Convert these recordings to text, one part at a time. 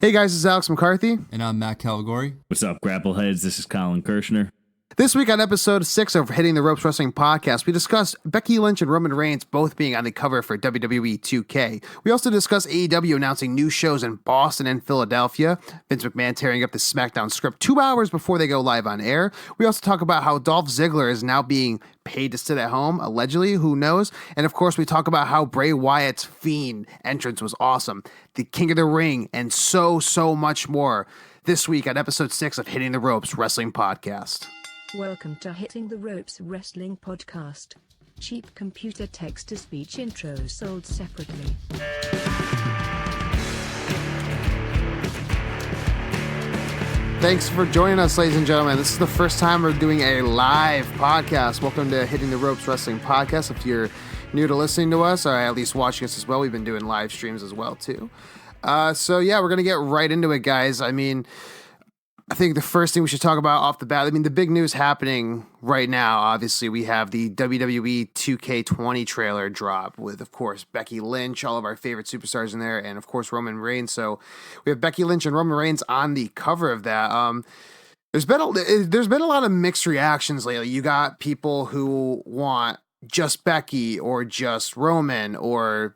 Hey guys, this is Alex McCarthy. And I'm Matt Calgary. What's up, Grappleheads? This is Colin Kirshner. This week on episode 6 of Hitting the Ropes Wrestling Podcast, we discussed Becky Lynch and Roman Reigns both being on the cover for WWE 2K. We also discussed AEW announcing new shows in Boston and Philadelphia, Vince McMahon tearing up the Smackdown script 2 hours before they go live on air. We also talk about how Dolph Ziggler is now being paid to sit at home, allegedly, who knows? And of course, we talk about how Bray Wyatt's Fiend entrance was awesome, the King of the Ring, and so much more this week on episode 6 of Hitting the Ropes Wrestling Podcast. Welcome to Hitting the Ropes Wrestling Podcast. Cheap computer text-to-speech intros sold separately. Thanks for joining us, ladies and gentlemen. This is the first time we're doing a live podcast. Welcome to Hitting the Ropes Wrestling Podcast. If you're new to listening to us, or at least watching us as well, we've been doing live streams as well, too. So yeah, we're going to get right into it, guys. I think the first thing we should talk about off the bat, the big news happening right now, obviously, we have the WWE 2K20 trailer drop with, of course, Becky Lynch, all of our favorite superstars in there, and, of course, Roman Reigns. So we have Becky Lynch and Roman Reigns on the cover of that. There's been a lot of mixed reactions lately. You got people who want just Becky or just Roman or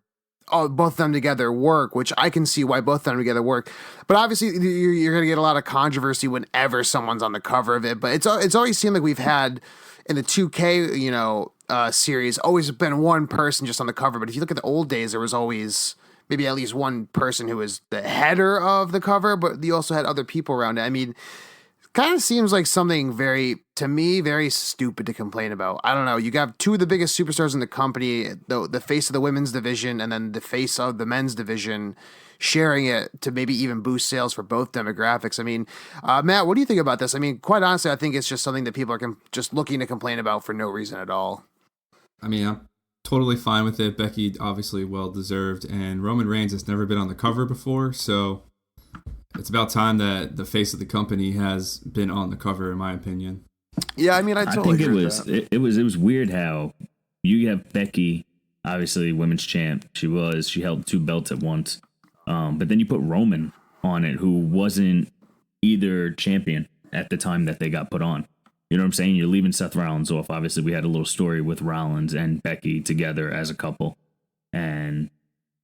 both of them together work, which I can see why both of them together work. But obviously, you're going to get a lot of controversy whenever someone's on the cover of it. But it's always seemed like we've had in the 2K, series, always been one person just on the cover. But if you look at the old days, there was always maybe at least one person who was the header of the cover, but you also had other people around it. Kind of seems like something very stupid to complain about. I don't know. You got two of the biggest superstars in the company, the face of the women's division and then the face of the men's division, sharing it to maybe even boost sales for both demographics. Matt, what do you think about this? Quite honestly, I think it's just something that people are just looking to complain about for no reason at all. I'm totally fine with it. Becky, obviously well-deserved, and Roman Reigns has never been on the cover before, so it's about time that the face of the company has been on the cover, in my opinion. Yeah, I totally think agree with that. It was weird how you have Becky, obviously women's champ. She held 2 belts at once. But then you put Roman on it, who wasn't either champion at the time that they got put on. You know what I'm saying? You're leaving Seth Rollins off. Obviously, we had a little story with Rollins and Becky together as a couple, and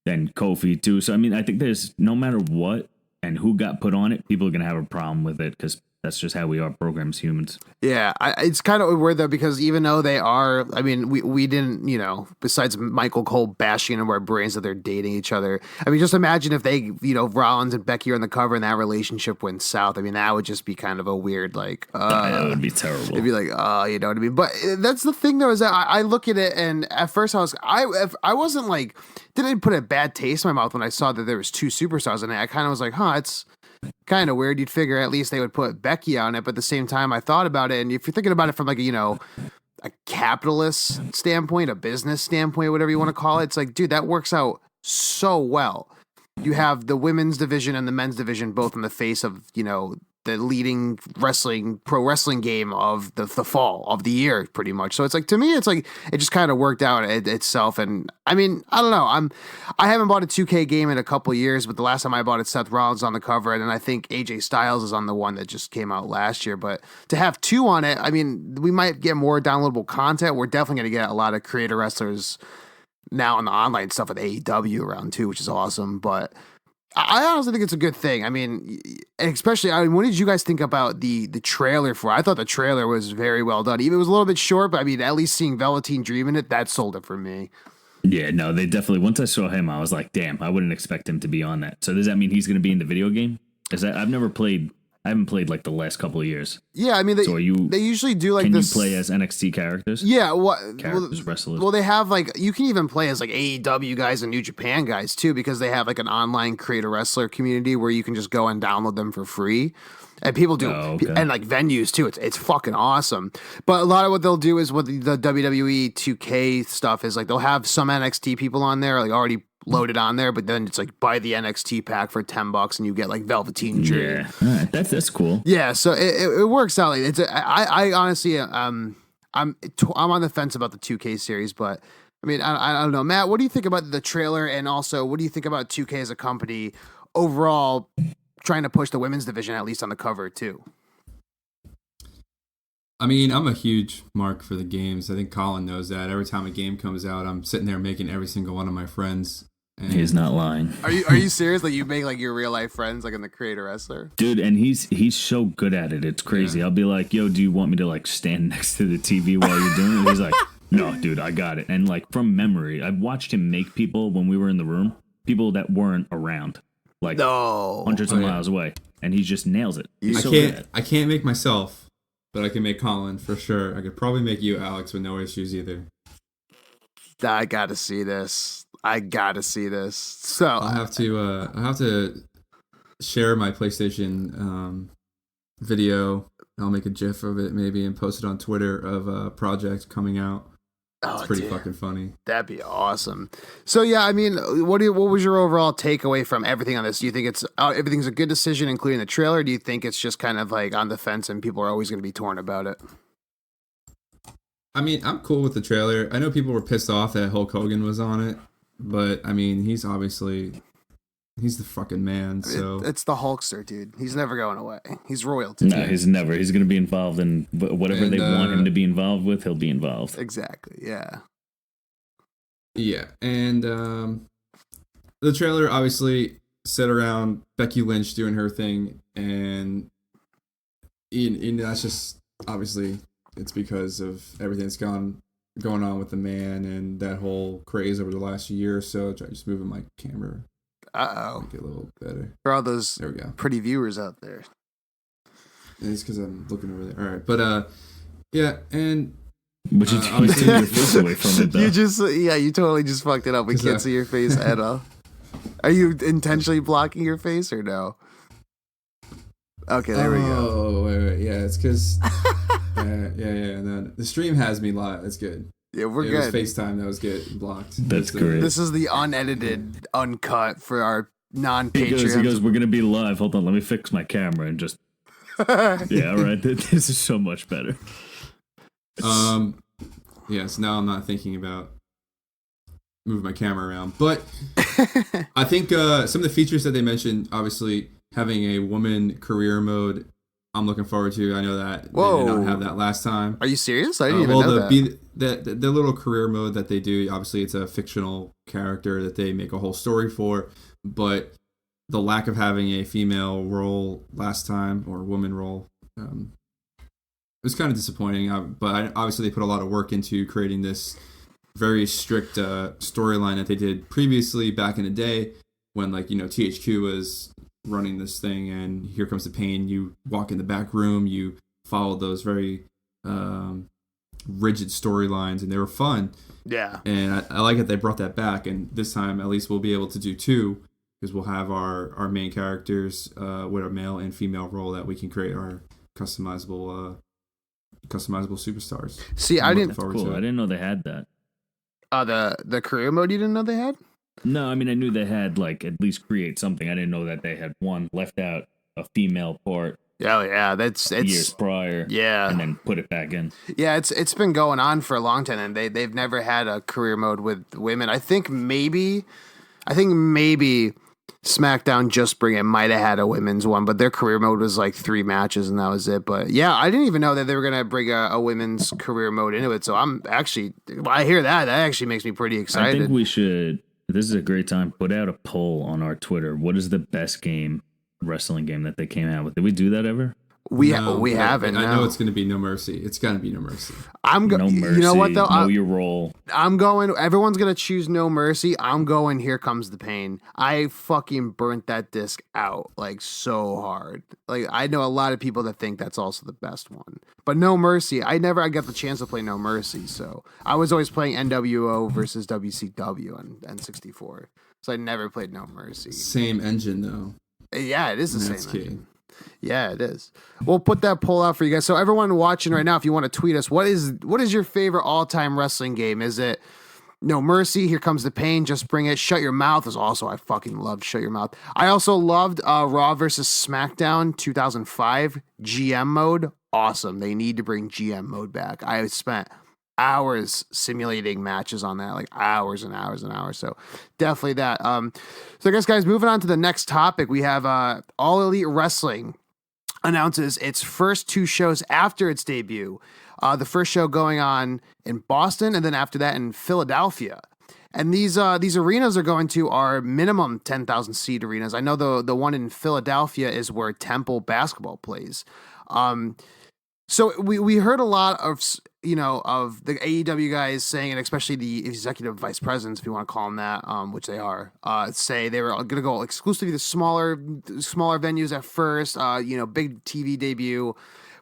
then Kofi too. So I think there's, no matter what and who got put on it, people are going to have a problem with it because that's just how we are programmed as humans. Yeah, it's kind of weird, though, because even though they are, we didn't, besides Michael Cole bashing into our brains that they're dating each other. Just imagine if they, Rollins and Becky are on the cover and that relationship went south. that would just be kind of a weird, that would be terrible. It'd be like, you know what I mean? But that's the thing, though, is that I look at it, and at first I wasn't didn't put a bad taste in my mouth when I saw that there was 2 superstars in it. I kind of was like, it's kind of weird. You'd figure at least they would put Becky on it, but at the same time I thought about it, and if you're thinking about it from a capitalist standpoint, a business standpoint, whatever you want to call it, it's like, dude, that works out so well. You have the women's division and the men's division both in the face of, the leading pro wrestling game of the fall of the year, pretty much. So it's to me, it just kind of worked out itself. And I don't know. I haven't bought a 2K game in a couple of years, but the last time I bought it, Seth Rollins on the cover, and then I think AJ Styles is on the one that just came out last year. But to have 2 on it, we might get more downloadable content. We're definitely going to get a lot of creator wrestlers now on the online stuff with AEW around too, which is awesome. But I honestly think it's a good thing. Especially, what did you guys think about the trailer for it? I thought the trailer was very well done. Even it was a little bit short, but at least seeing Velveteen Dream in it, that sold it for me. Yeah, no, they definitely, once I saw him, I was like, damn, I wouldn't expect him to be on that. So does that mean he's going to be in the video game? I haven't played the last couple of years. Yeah, they usually do can this. Can you play as NXT characters? Yeah, wrestlers. Well, they have you can even play as AEW guys and New Japan guys too, because they have an online creator wrestler community where you can just go and download them for free. And people do, and venues too. It's fucking awesome. But a lot of what they'll do is with the WWE 2K stuff is they'll have some NXT people on there already loaded on there, but then it's buy the NXT pack for $10 and you get Velveteen Dream. Yeah, that's cool. Yeah, so it works out. I honestly I'm on the fence about the 2K series, but I don't know, Matt. What do you think about the trailer, and also what do you think about 2K as a company overall? trying to push the women's division at least on the cover too. I mean, I'm a huge mark for the games. I think Colin knows that. Every time a game comes out, I'm sitting there making every single one of my friends. And He's not lying. Are you serious? Like you make like your real life friends like in the Creator Wrestler? Dude, and he's so good at it. It's crazy. Yeah. I'll be like, yo, do you want me to like stand next to the TV while you're doing it? He's like, no, dude, I got it. And like from memory, I've watched him make people when we were in the room, people that weren't around, like hundreds of miles away, and he just nails it. I can't make myself, but I can make Colin for sure. I could probably make you, Alex, with no issues either. I gotta see this. So I have to share my PlayStation video. I'll make a GIF of it maybe and post it on Twitter of a project coming out. It's pretty fucking funny. That'd be awesome. So yeah, I mean, what was your overall takeaway from everything on this? Do you think it's everything's a good decision, including the trailer? Or do you think it's just kind of like on the fence and people are always going to be torn about it? I mean, I'm cool with the trailer. I know people were pissed off that Hulk Hogan was on it, but I mean, he's the fucking man. So it's the Hulkster, dude. He's never going away. He's royalty. No, he's never. He's going to be involved in whatever they want him to be involved with. He'll be involved. Exactly. Yeah. Yeah, and the trailer obviously set around Becky Lynch doing her thing, and that's just obviously it's because of everything that's going on with the man and that whole craze over the last year or so. Try just moving my camera. Make it a little better. For all those there we go. Pretty viewers out there. And it's because I'm looking over there. All right, but yeah, and but you take your face away from it, though. You totally just fucked it up. We can't see your face at all. Are you intentionally blocking your face or no? Okay, there we go. Oh, wait. Yeah, it's because no, the stream has me live. It's good. Yeah, we're it good. It was FaceTime that was getting blocked. That's great. This is the unedited, uncut for our non-Patreon. He goes, we're going to be live. Hold on, let me fix my camera and just... Yeah, all right. This is so much better. Yes, now I'm not thinking about moving my camera around. But I think some of the features that they mentioned, obviously, having a woman career mode, I'm looking forward to. I know that they did not have that last time. Are you serious? I didn't even know that. The little career mode that they do, obviously it's a fictional character that they make a whole story for, but the lack of having a female role last time, or woman role, it was kind of disappointing. But obviously they put a lot of work into creating this very strict storyline that they did previously back in the day when, like, THQ was running this thing, and Here Comes the Pain, you walk in the back room, you follow those very rigid storylines, and they were fun. Yeah. And I like that they brought that back, and this time at least we'll be able to do two, because we'll have our main characters with a male and female role that we can create our customizable superstars. See, I didn't. Cool. I didn't know they had that. The career mode you didn't know they had? No, I mean, I knew they had, like, at least create something. I didn't know that they had left out a female part. Oh yeah, it's years prior. Yeah, and then put it back in. Yeah, it's been going on for a long time, and they've never had a career mode with women. I think maybe SmackDown Just Bring It might have had a women's one, but their career mode was like 3 matches, and that was it. But yeah, I didn't even know that they were gonna bring a women's career mode into it. So I'm actually, I hear that actually makes me pretty excited. I think we should. This is a great time. Put out a poll on our Twitter. What is the best wrestling game that they came out with? Did we do that ever? We haven't. I know it's going to be No Mercy. It's going to be No Mercy. No Mercy. You know what though? Know your role. I'm going. Everyone's gonna choose No Mercy. I'm going. Here Comes the Pain. I fucking burnt that disc out like so hard. Like I know a lot of people that think that's also the best one, but No Mercy. I got the chance to play No Mercy, so I was always playing NWO versus WCW on N64. So I never played No Mercy. Same engine though. Yeah, it is the same engine. Yeah, it is. We'll put that poll out for you guys. So everyone watching right now, if you want to tweet us, what is your favorite all-time wrestling game? Is it No Mercy, Here Comes the Pain, Just Bring It, Shut Your Mouth is also, I fucking loved Shut Your Mouth. I also loved Raw versus SmackDown 2005 GM mode. Awesome. They need to bring GM mode back. I spent hours simulating matches on that, like hours and hours and hours. So definitely that. So I guess, guys, moving on to the next topic, we have All Elite Wrestling announces its first 2 shows after its debut. The first show going on in Boston, and then after that in Philadelphia. And these arenas are going to are minimum 10,000 seat arenas. I know the one in Philadelphia is where Temple basketball plays. So we heard a lot of of the AEW guys saying, and especially the executive vice presidents, if you want to call them that, which they are, say they were going to go exclusively to smaller venues at first. Big TV debut,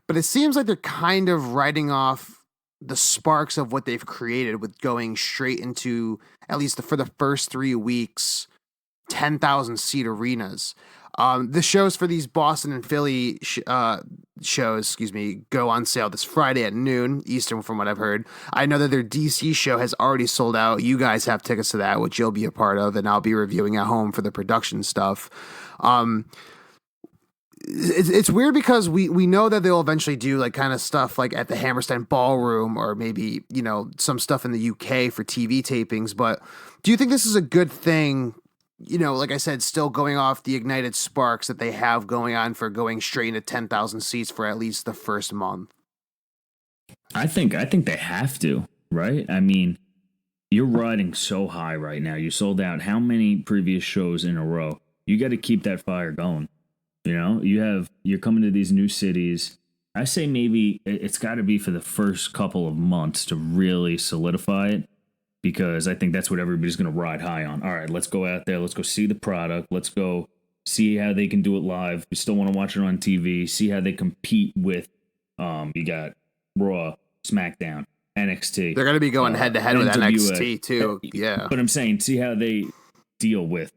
but it seems like they're kind of writing off the sparks of what they've created with going straight into, at least for the first 3 weeks, 10,000 seat arenas. The shows for these Boston and Philly shows, go on sale this Friday at noon Eastern, from what I've heard. I know that their DC show has already sold out. You guys have tickets to that, which you'll be a part of, and I'll be reviewing at home for the production stuff. It's weird because we know that they'll eventually do like kind of stuff like at the Hammerstein Ballroom, or maybe, some stuff in the UK for TV tapings. But do you think this is a good thing? Like I said, still going off the ignited sparks that they have going on for going straight into 10,000 seats for at least the first month. I think they have to, right? I mean, you're riding so high right now. You sold out how many previous shows in a row? You got to keep that fire going. You're coming to these new cities. I say maybe it's got to be for the first couple of months to really solidify it, because I think that's what everybody's going to ride high on. All right, let's go out there. Let's go see the product. Let's go see how they can do it live. We still want to watch it on TV. See how they compete with, you got Raw, SmackDown, NXT. They're going to be going head to head with NXT too. Yeah. But I'm saying, see how they deal with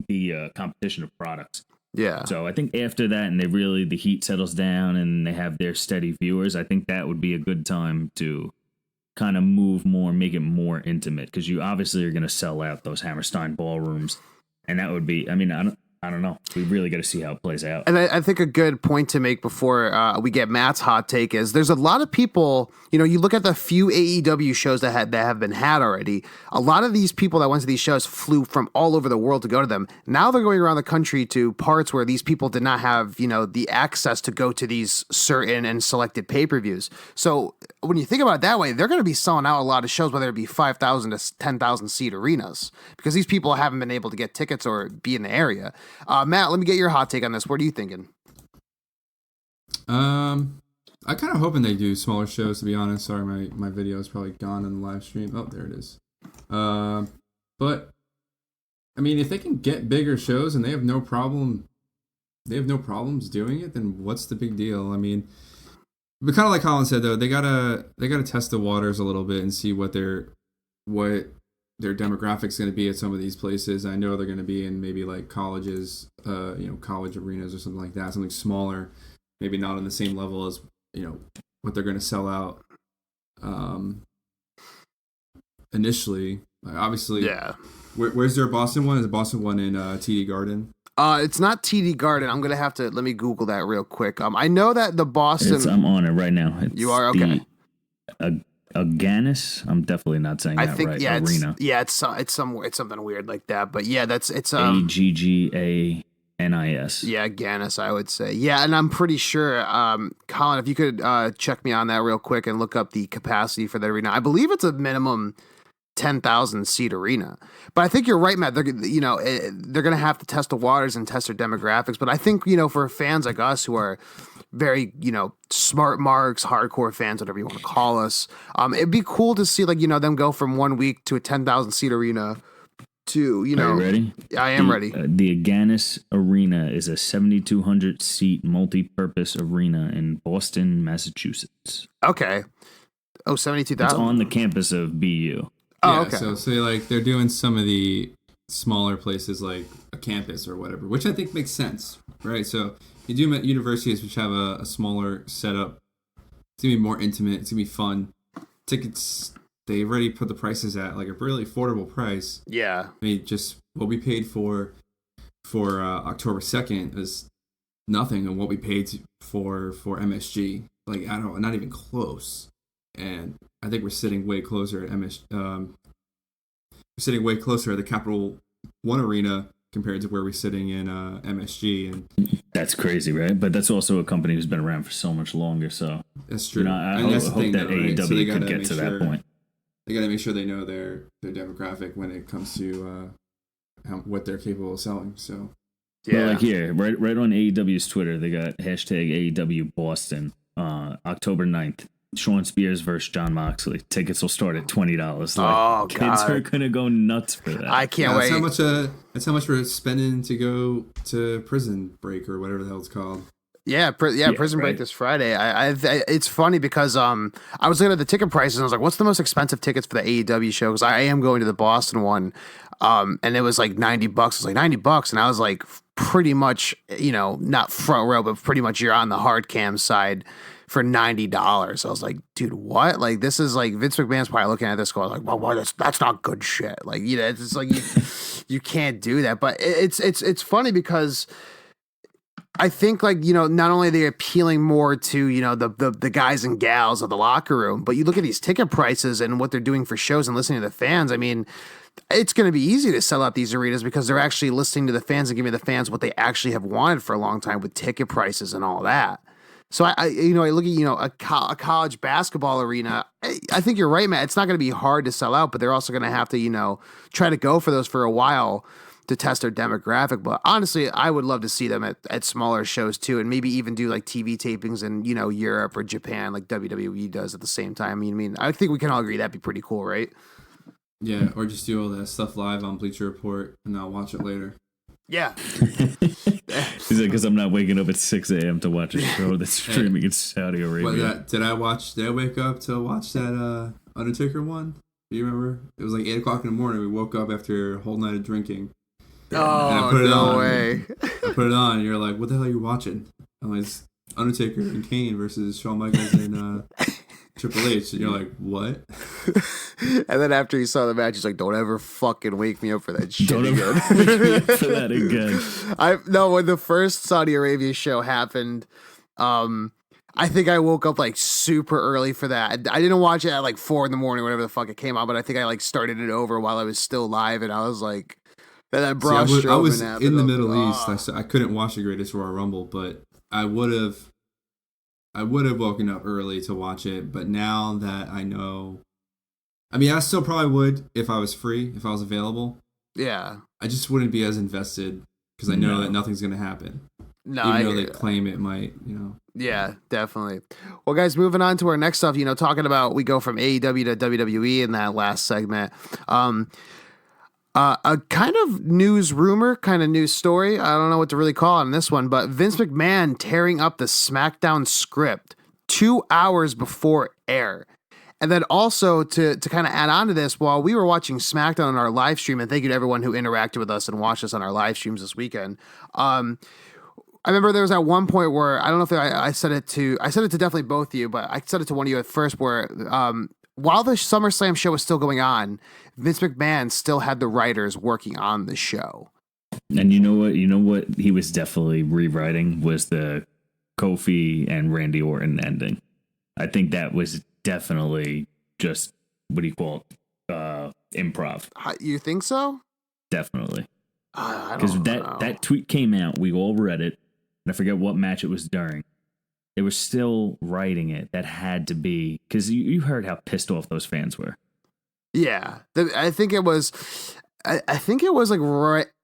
the competition of products. Yeah. So I think after that, and the heat settles down and they have their steady viewers, I think that would be a good time to kind of move more, make it more intimate, because you obviously are going to sell out those Hammerstein ballrooms, and that would be, I don't know. We really got to see how it plays out. And I think a good point to make before we get Matt's hot take is there's a lot of people, you look at the few AEW shows that have been had already. A lot of these people that went to these shows flew from all over the world to go to them. Now they're going around the country to parts where these people did not have, the access to go to these certain and selected pay-per-views. So when you think about it that way, they're going to be selling out a lot of shows, whether it be 5,000 to 10,000 seat arenas, because these people haven't been able to get tickets or be in the area. Matt, let me get your hot take on this. What are you thinking? I kind of hoping they do smaller shows, to be honest. Sorry, my video is probably gone in the live stream. Oh, there it is. But I mean, if they can get bigger shows and they have no problems doing it, then what's the big deal? I mean, but kind of like Colin said, though, they gotta test the waters a little bit and see what their demographics going to be at some of these places. I know they're going to be in maybe like colleges, college arenas or something like that, something smaller, maybe not on the same level as, what they're going to sell out initially. Obviously, yeah. Where's their Boston one? Is the Boston one in TD Garden? It's not TD Garden. I'm going to have to, let me Google that real quick. I know that the Boston... I'm on it right now. You are? Okay. Agganis? I'm definitely not saying that right. Yeah, Arena. It's somewhere. It's something weird like that. But yeah, it's Agganis. Yeah, Agganis, I would say. Yeah, and I'm pretty sure, Colin, if you could check me on that real quick and look up the capacity for the arena. I believe it's a minimum 10,000 seat arena. But I think you're right, Matt. They're going to have to test the waters and test their demographics. But I think, for fans like us who are very, smart marks, hardcore fans, whatever you want to call us, it'd be cool to see, them go from 1 week to a 10,000 seat arena to, Are you ready? I am ready. The Agganis Arena is a 7,200 seat multi-purpose arena in Boston, Massachusetts. Okay. Oh, 72,000. It's on the campus of BU. Oh, okay. So they're doing some of the smaller places like a campus or whatever, which I think makes sense, right? So you do at universities which have a smaller setup. It's going to be more intimate. It's going to be fun. Tickets, they already put the prices at like a really affordable price. Yeah. I mean, just what we paid for October 2nd is nothing on what we paid for MSG. Like, I don't know, not even close. and I think we're sitting way closer at we're sitting way closer at the Capital One Arena compared to where we're sitting in MSG, and that's crazy, right? But that's also a company who's been around for so much longer. So that's true. I and that's the hope thing, that though, right? So AEW could get to that point. They got to make sure they know their demographic when it comes to what they're capable of selling. So, yeah, well, like here, right on AEW's Twitter, they got hashtag AEW Boston, October 9th. Sean Spears versus John Moxley. Tickets will start at $20. Like, kids are gonna go nuts for that. I can't wait. That's how much we're spending to go to Prison Break or whatever the hell it's called. Yeah, Prison Break this Friday. It's funny because I was looking at the ticket prices and I was like, what's the most expensive tickets for the AEW show? Because I am going to the Boston one, and it was like $90. It was like $90, and I was like, pretty much, not front row, but pretty much you're on the hard cam side for $90. I was like, dude, what? Like, this is like Vince McMahon's probably looking at this going like, well, that's not good shit. Like, it's like you can't do that. But it's funny because I think, like, not only are they appealing more to, the guys and gals of the locker room, but you look at these ticket prices and what they're doing for shows and listening to the fans. I mean, it's going to be easy to sell out these arenas because they're actually listening to the fans and giving the fans what they actually have wanted for a long time with ticket prices and all that. So I look at, a college basketball arena. I think you're right, Matt. It's not going to be hard to sell out, but they're also going to have to, try to go for those for a while to test their demographic. But honestly, I would love to see them at smaller shows too, and maybe even do like TV tapings in, Europe or Japan like WWE does at the same time. I mean, I think we can all agree that'd be pretty cool, right? Yeah, or just do all that stuff live on Bleacher Report and I'll watch it later. Yeah. He's like, because I'm not waking up at 6 a.m. to watch a show that's streaming in Saudi Arabia. Did I wake up to watch that Undertaker one? Do you remember? It was like 8 o'clock in the morning. We woke up after a whole night of drinking. Oh, no way. I put it on, and you're like, what the hell are you watching? I'm like, it's Undertaker and Kane versus Shawn Michaels and Triple H. And you're like, what? And then after he saw the match, he's like, don't ever fucking wake me up for that shit Don't again. ever wake me up for that again. When the first Saudi Arabia show happened, I think I woke up like super early for that. I didn't watch it at like 4 a.m, whatever the fuck it came out, but I think I like started it over while I was still live, and I was like, that Braun Strowman I was happened. in the Middle East. I couldn't watch the Greatest Royal Rumble, but I would have woken up early to watch it. But now that I know, I mean, I still probably would if I was free, if I was available. Yeah. I just wouldn't be as invested because I know that nothing's going to happen. No, even though they claim it might, Yeah, definitely. Well, guys, moving on to our next stuff, talking about, we go from AEW to WWE in that last segment. A kind of news rumor, kind of news story. I don't know what to really call it on this one, but Vince McMahon tearing up the SmackDown script 2 hours before air. And then also to kind of add on to this, while we were watching SmackDown on our live stream, and thank you to everyone who interacted with us and watched us on our live streams this weekend. I remember there was at one point where, I don't know if I said it to definitely both of you, but I said it to one of you at first, where while the SummerSlam show was still going on, Vince McMahon still had the writers working on the show. And you know what he was definitely rewriting was the Kofi and Randy Orton ending. I think that was definitely just, what do you call it, improv. You think so? Definitely. Because that tweet came out, we all read it, and I forget what match it was during. They were still writing it. That had to be, because you heard how pissed off those fans were. Yeah, I think it was like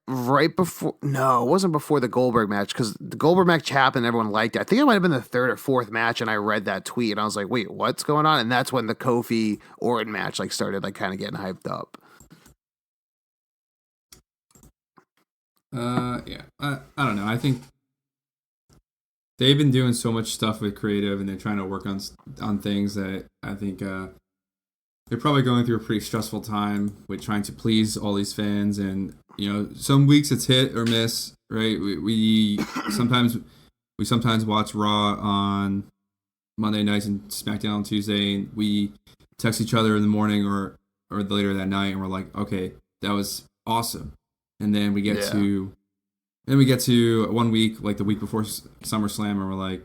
right before. No, it wasn't before the Goldberg match, because the Goldberg match happened. Everyone liked it. I think it might have been the third or fourth match, and I read that tweet, and I was like, "Wait, what's going on?" And that's when the Kofi Orton match like started like kind of getting hyped up. Yeah, I don't know. I think they've been doing so much stuff with creative, and they're trying to work on things that I think they're probably going through a pretty stressful time with trying to please all these fans. And some weeks it's hit or miss, right? We sometimes watch Raw on Monday nights and SmackDown on Tuesday, and we text each other in the morning or later that night, and we're like, okay, that was awesome. And then we get to 1 week, like the week before SummerSlam, and we're like,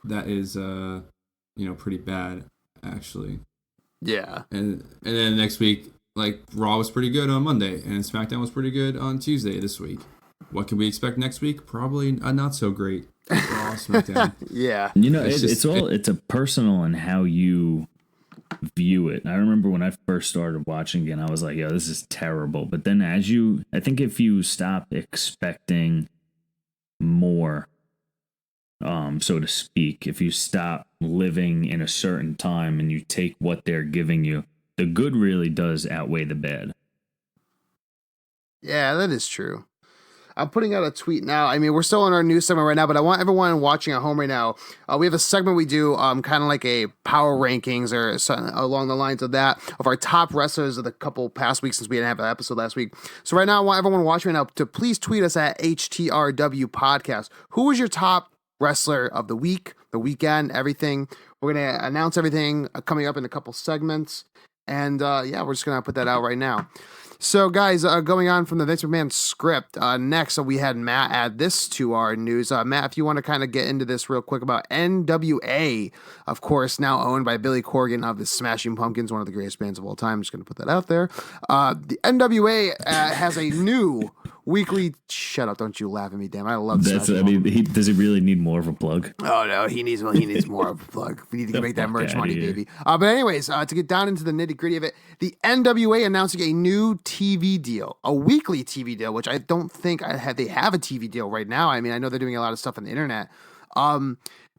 that is pretty bad. actually. Yeah. And then next week, like, Raw was pretty good on Monday, and SmackDown was pretty good on Tuesday this week. What can we expect next week? Probably not so great. Raw, SmackDown. Yeah. You know, it's a personal and how you view it. I remember when I first started watching again, I was like, yo, this is terrible. But then I think if you stop expecting more, so to speak, if you stop living in a certain time and you take what they're giving you, the good really does outweigh the bad. Yeah, that is true. I'm putting out a tweet now. I mean, we're still in our news segment right now, but I want everyone watching at home right now. We have a segment we do, kind of like a power rankings or something along the lines of that, of our top wrestlers of the couple past weeks since we didn't have an episode last week. So right now, I want everyone watching right now to please tweet us at HTRW Podcast. Who is your top wrestler of the week, the weekend, everything? We're going to announce everything coming up in a couple segments. And yeah, we're just going to put that out right now. So, guys, going on from the Vince McMahon script, next we had Matt add this to our news. Matt, if you want to kind of get into this real quick about NWA, of course, now owned by Billy Corgan of the Smashing Pumpkins, one of the greatest bands of all time. I'm just going to put that out there. The NWA has a new weekly. Shut up! Don't you laugh at me, damn! I love that's. I mean, does he really need more of a plug? Oh no, he needs more of a plug. We need to make that merch money, baby. But anyways, to get down into the nitty gritty of it, the NWA announcing a new TV deal, a weekly TV deal, which I don't think they have a TV deal right now. I mean, I know they're doing a lot of stuff on the internet.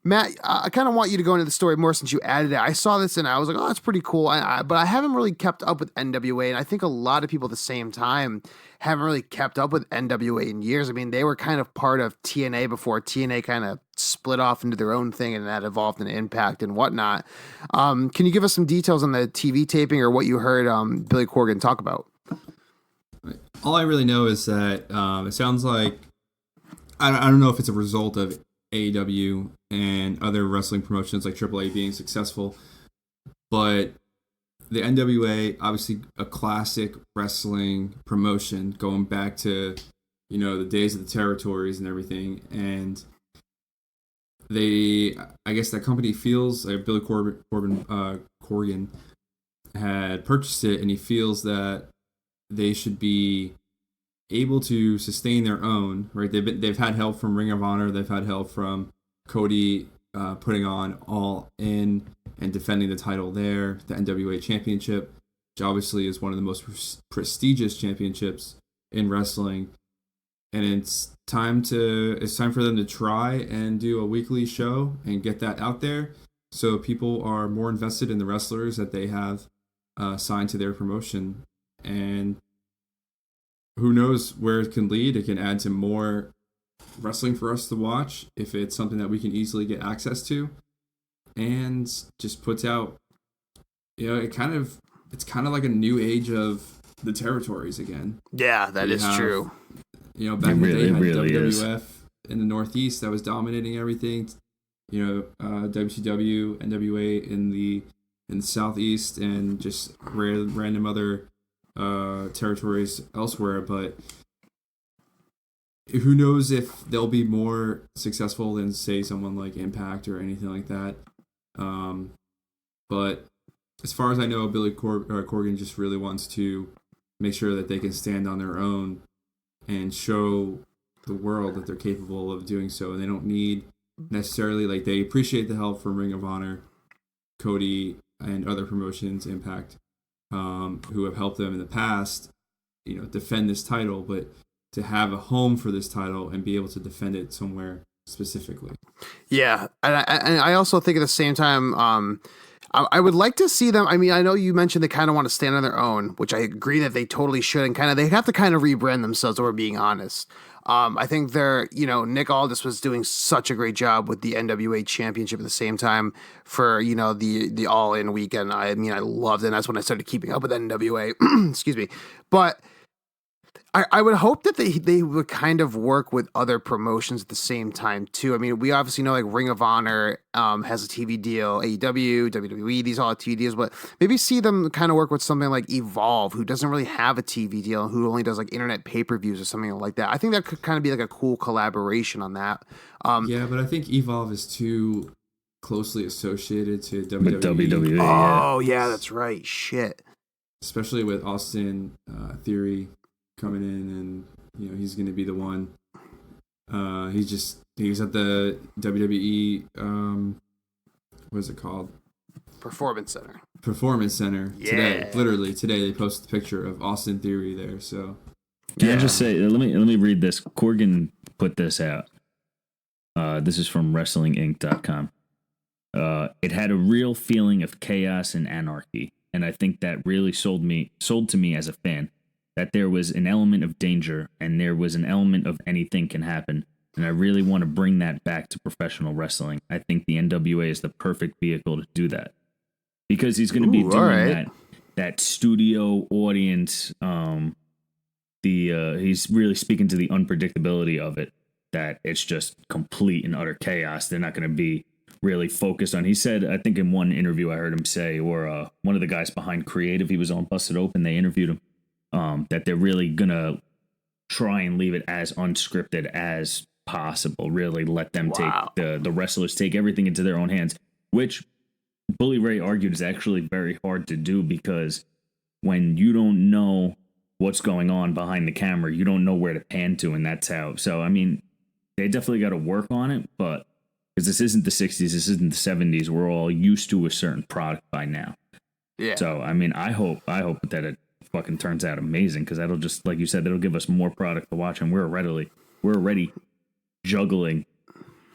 Matt, I kind of want you to go into the story more since you added it. I saw this and I was like, oh, that's pretty cool. But I haven't really kept up with NWA. And I think a lot of people at the same time haven't really kept up with NWA in years. I mean, they were kind of part of TNA before TNA kind of split off into their own thing and that evolved in Impact and whatnot. Can you give us some details on the TV taping or what you heard Billy Corgan talk about? All I really know is that it sounds like, I don't know if it's a result of AEW and other wrestling promotions like AAA being successful, but the NWA, obviously a classic wrestling promotion going back to, you know, the days of the territories and everything, and I guess that company feels like Billy Corgan had purchased it, and he feels that they should be able to sustain their own, right? They've had help from Ring of Honor, they've had help from Cody putting on All In and defending the title there, the NWA Championship, which obviously is one of the most prestigious championships in wrestling. And it's time for them to try and do a weekly show and get that out there, so people are more invested in the wrestlers that they have signed to their promotion. And who knows where it can lead. It can add to more wrestling for us to watch if it's something that we can easily get access to, and just puts out, you know, it's kind of like a new age of the territories again. Yeah, that is true. You know, back in the day, you had WWF is. in the Northeast that was dominating everything. You know, WCW, NWA in the Southeast, and just random other territories elsewhere. But who knows if they'll be more successful than, say, someone like Impact or anything like that. But as far as I know, Billy Corgan just really wants to make sure that they can stand on their own and show the world that they're capable of doing so. And they don't need necessarily, like, they appreciate the help from Ring of Honor, Cody, and other promotions, Impact, who have helped them in the past, you know, defend this title, but to have a home for this title and be able to defend it somewhere specifically. Yeah. And I also think at the same time, I would like to see them. I mean, I know you mentioned they kind of want to stand on their own, which I agree that they totally should, and they have to kind of rebrand themselves, if we're being honest. I think Nick Aldis was doing such a great job with the NWA Championship at the same time for, you know, the All In weekend. I mean, I loved it, and that's when I started keeping up with NWA. Excuse me. But I would hope that they would kind of work with other promotions at the same time too. I mean, we obviously know like Ring of Honor has a TV deal, AEW, WWE, these all have TV deals, but maybe see them kind of work with something like Evolve, who doesn't really have a TV deal, who only does like internet pay-per-views or something like that. I think that could kind of be like a cool collaboration on that. Yeah, but I think Evolve is too closely associated to WWE. With WWE, yeah. Oh, yeah, that's right. Shit. Especially with Austin Theory coming in, and he's going to be the one. He was at the WWE. What is it called? Performance Center today. Literally today, they posted a picture of Austin Theory there. So can I just say, let me read this. Corgan put this out. This is from WrestlingInc.com. It had a real feeling of chaos and anarchy, and I think that really sold to me as a fan, that there was an element of danger and there was an element of anything can happen, and I really want to bring that back to professional wrestling. I think the NWA is the perfect vehicle to do that, because he's going to be doing that studio audience. He's really speaking to the unpredictability of it, that it's just complete and utter chaos. They're not going to be really focused on. He said, I think in one interview I heard him say, or one of the guys behind Creative, he was on Busted Open, they interviewed him, that they're really going to try and leave it as unscripted as possible. Really let them take the wrestlers take everything into their own hands, which Bully Ray argued is actually very hard to do, because when you don't know what's going on behind the camera, you don't know where to pan to, and that's how. So, I mean, they definitely got to work on it, but because this isn't the 60s, this isn't the 70s, we're all used to a certain product by now. Yeah. So, I mean, I hope that it fucking turns out amazing, because that'll just, like you said, that'll give us more product to watch, and we're already juggling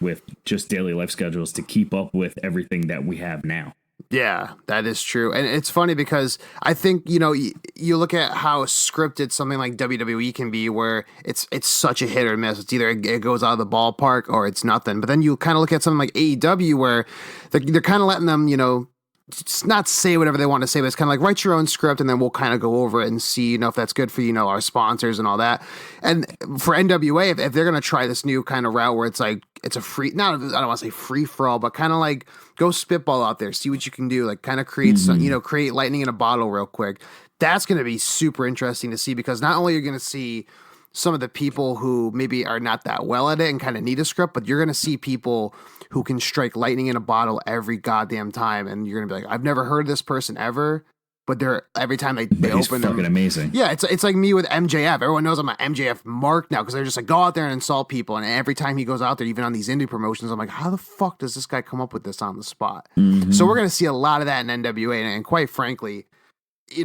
with just daily life schedules to keep up with everything that we have now. Yeah, that is true. And it's funny because I think, you look at how scripted something like WWE can be, where it's such a hit or miss. It's either it goes out of the ballpark or it's nothing. But then you kind of look at something like AEW, where they're kind of letting them, just not say whatever they want to say, but it's kind of like, write your own script and then we'll kind of go over it and see, if that's good for, our sponsors and all that. And for NWA, if they're going to try this new kind of route where it's like, it's a free, I don't want to say free for all, but kind of like go spitball out there, see what you can do, like kind of create some, create lightning in a bottle real quick. That's going to be super interesting to see, because not only are you going to see some of the people who maybe are not that well at it and kind of need a script, but you're going to see people who can strike lightning in a bottle every goddamn time. And you're going to be like, I've never heard of this person ever, but every time they open them. Fucking amazing. Yeah. It's like me with MJF. Everyone knows I'm an MJF mark now, because they're just like, go out there and insult people. And every time he goes out there, even on these indie promotions, I'm like, how the fuck does this guy come up with this on the spot? Mm-hmm. So we're going to see a lot of that in NWA. And quite frankly,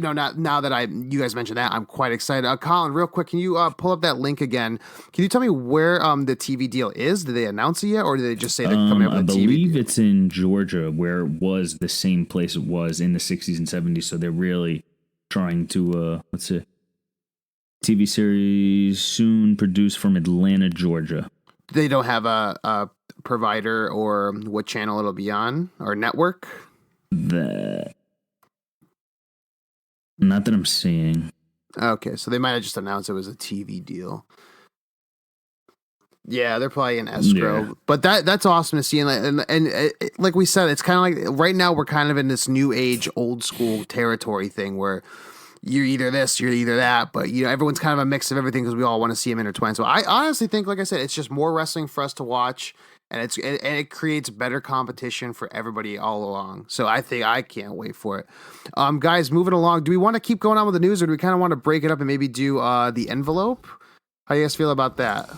now that you guys mentioned that, I'm quite excited. Colin, real quick, can you pull up that link again? Can you tell me where the TV deal is? Did they announce it yet, or did they just say they're coming up with a TV deal? I believe it's in Georgia, where it was the same place it was in the 60s and 70s. So they're really trying to, let's see, TV series soon produced from Atlanta, Georgia. They don't have a provider or what channel it'll be on, or network? Not that I'm seeing. Okay, so they might have just announced it was a TV deal. Yeah, they're probably in escrow. Yeah. But that's awesome to see. And like we said, it's kind of like right now we're kind of in this new age, old school territory thing where you're either this, you're either that. But, everyone's kind of a mix of everything, because we all want to see them intertwined. So I honestly think, like I said, it's just more wrestling for us to watch. And it creates better competition for everybody all along. So I think I can't wait for it. Guys, moving along. Do we want to keep going on with the news, or do we kind of want to break it up and maybe do the envelope? How do you guys feel about that?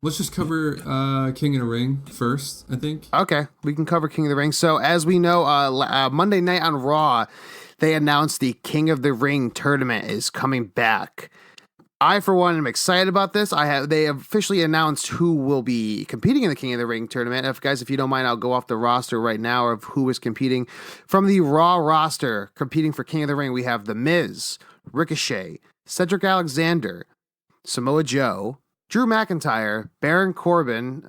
Let's just cover King of the Ring first, I think. Okay, we can cover King of the Ring. So as we know, Monday night on Raw, they announced the King of the Ring tournament is coming back. I, for one, am excited about this. They officially announced who will be competing in the King of the Ring tournament. If you don't mind, I'll go off the roster right now of who is competing. From the Raw roster, competing for King of the Ring, we have The Miz, Ricochet, Cedric Alexander, Samoa Joe, Drew McIntyre, Baron Corbin,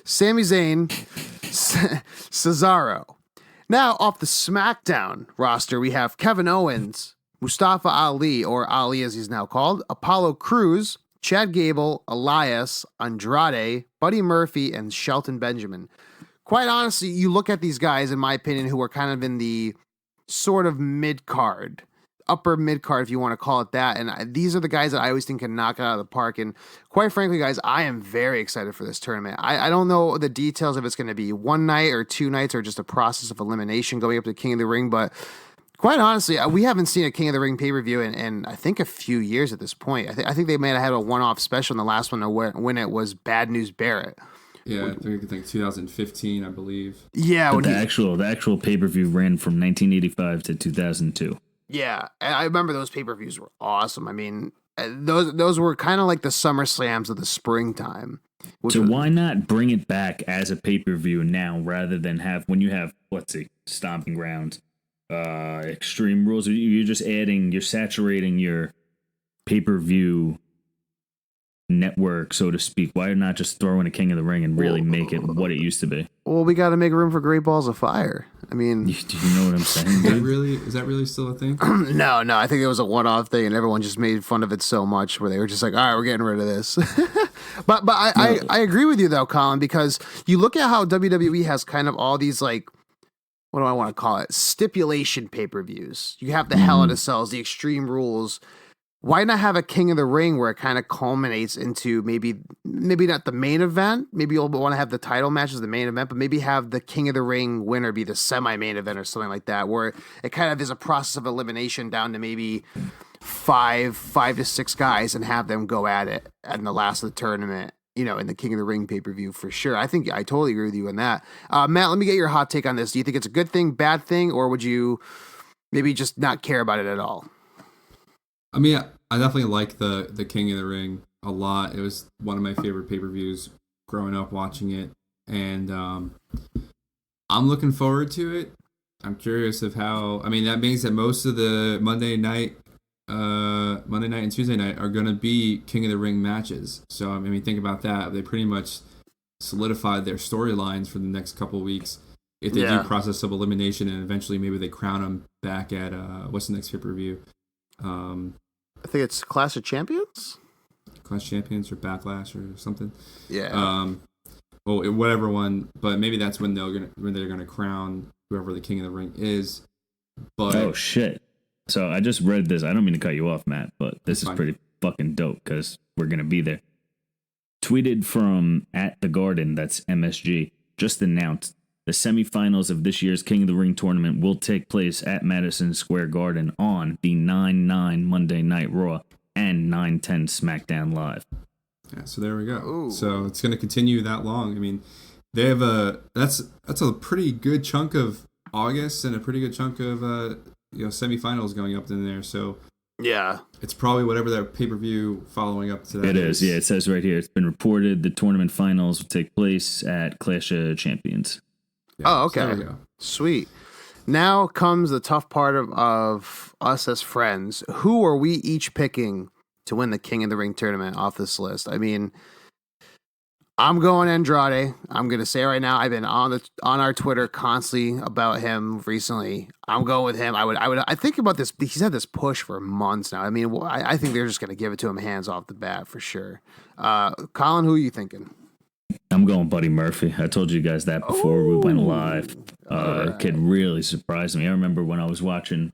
Sami Zayn, Cesaro. Now, off the SmackDown roster, we have Kevin Owens, Mustafa Ali, or Ali as he's now called, Apollo Crews, Chad Gable, Elias, Andrade, Buddy Murphy, and Shelton Benjamin. Quite honestly, you look at these guys, in my opinion, who are kind of in the sort of mid-card. upper mid card, if you want to call it that. And these are the guys that I always think can knock it out of the park. And quite frankly, guys, I am very excited for this tournament. I don't know the details if it's going to be one night or 2 nights or just a process of elimination going up to King of the Ring, but quite honestly, we haven't seen a King of the Ring pay-per-view in I think a few years at this point. I think they may have had a one-off special in the last one when it was Bad News Barrett. Yeah, I think 2015, I believe. Yeah, the actual pay-per-view ran from 1985 to 2002. Yeah, I remember those pay-per-views were awesome. I mean, those were kind of like the SummerSlams of the springtime. So why not bring it back as a pay-per-view now rather than when you have, let's see, Stomping Grounds, Extreme Rules? You're saturating your pay-per-view network, so to speak. Why not just throw in a King of the Ring and really make it what it used to be? Well, we got to make room for Great Balls of Fire. I mean, do you know what I'm saying? Is that really still a thing? No. I think it was a one-off thing, and everyone just made fun of it so much where they were just like, "All right, we're getting rid of this." but I agree with you though, Colin, because you look at how WWE has kind of all these like, what do I want to call it? Stipulation pay-per-views. You have the Hell in a Cells, the Extreme Rules. Why not have a King of the Ring where it kind of culminates into maybe not the main event? Maybe you'll want to have the title match as the main event, but maybe have the King of the Ring winner be the semi-main event or something like that, where it kind of is a process of elimination down to maybe five to 6 guys and have them go at it in the last of the tournament, in the King of the Ring pay-per-view for sure. I think I totally agree with you on that. Matt, let me get your hot take on this. Do you think it's a good thing, bad thing, or would you maybe just not care about it at all? I mean, I definitely like the King of the Ring a lot. It was one of my favorite pay-per-views growing up watching it. And I'm looking forward to it. I'm curious of how... I mean, that means that most of the Monday night and Tuesday night are going to be King of the Ring matches. So, I mean, think about that. They pretty much solidified their storylines for the next couple of weeks. If they do process of elimination and eventually maybe they crown them back at... what's the next pay-per-view? I think it's Clash of Champions? Clash Champions or Backlash or something. Yeah. Well, whatever one, but maybe that's when they're gonna crown whoever the King of the Ring is. But oh shit! So I just read this. I don't mean to cut you off, Matt, but this is fine. pretty fucking dope because we're gonna be there. Tweeted from @thegarden, that's MSG, just announced the semifinals of this year's King of the Ring tournament will take place at Madison Square Garden on the 9/9 Monday Night Raw and 9/10 SmackDown Live. Yeah, so there we go. Ooh. So it's going to continue that long. I mean, they have that's a pretty good chunk of August and a pretty good chunk of semifinals going up in there. So yeah, it's probably whatever that pay-per-view following up to that. It is. Yeah, it says right here. It's been reported the tournament finals will take place at Clash of Champions. Yeah, oh, okay. So there we go. Sweet. Now comes the tough part of us as friends. Who are we each picking to win the King of the Ring tournament off this list? I mean, I'm going Andrade. I'm going to say right now, I've been on our Twitter constantly about him recently. I'm going with him. I think about this. He's had this push for months now. I mean, I think they're just going to give it to him hands off the bat for sure. Colin, who are you thinking? I'm going Buddy Murphy. I told you guys that before we went live. Right. Kid really surprised me. I remember when I was watching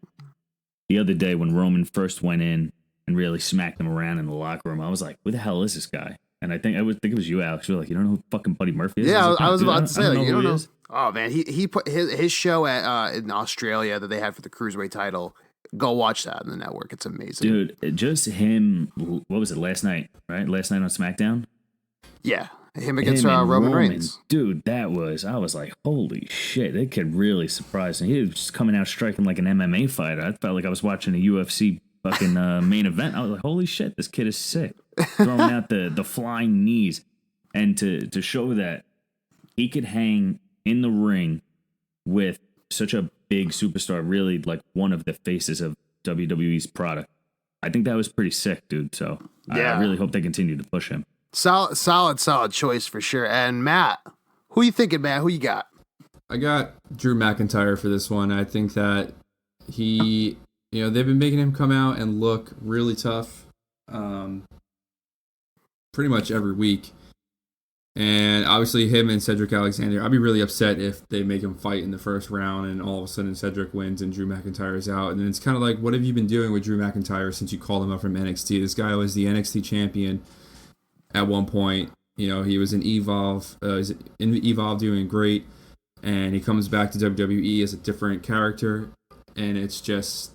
the other day when Roman first went in and really smacked him around in the locker room. I was like, who the hell is this guy? And I think it was you, Alex. You're like, you don't know who fucking Buddy Murphy is? Yeah, like, I was about to say, I like, don't you don't who know. he is. Oh man, he put his show at in Australia that they had for the Cruiserweight title. Go watch that on the network. It's amazing, dude. Just him. What was it last night? Right, last night on SmackDown. Yeah, him against and Roman Reigns. Dude, I was like, holy shit, that kid really surprised me. He was just coming out striking like an MMA fighter. I felt like I was watching a UFC fucking main event. I was like, holy shit, this kid is sick. Throwing out the flying knees. And to show that he could hang in the ring with such a big superstar, really like one of the faces of WWE's product. I think that was pretty sick, dude. So Yeah. I really hope they continue to push him. Solid choice for sure. And Matt, who you thinking, man? Who you got? I got Drew McIntyre for this one. I think that they've been making him come out and look really tough pretty much every week. And obviously him and Cedric Alexander, I'd be really upset if they make him fight in the first round and all of a sudden Cedric wins and Drew McIntyre is out. And then it's kind of like, what have you been doing with Drew McIntyre since you called him up from NXT? This guy was the NXT champion at one point. You know, he was in Evolve, doing great. And he comes back to WWE as a different character. And it's just,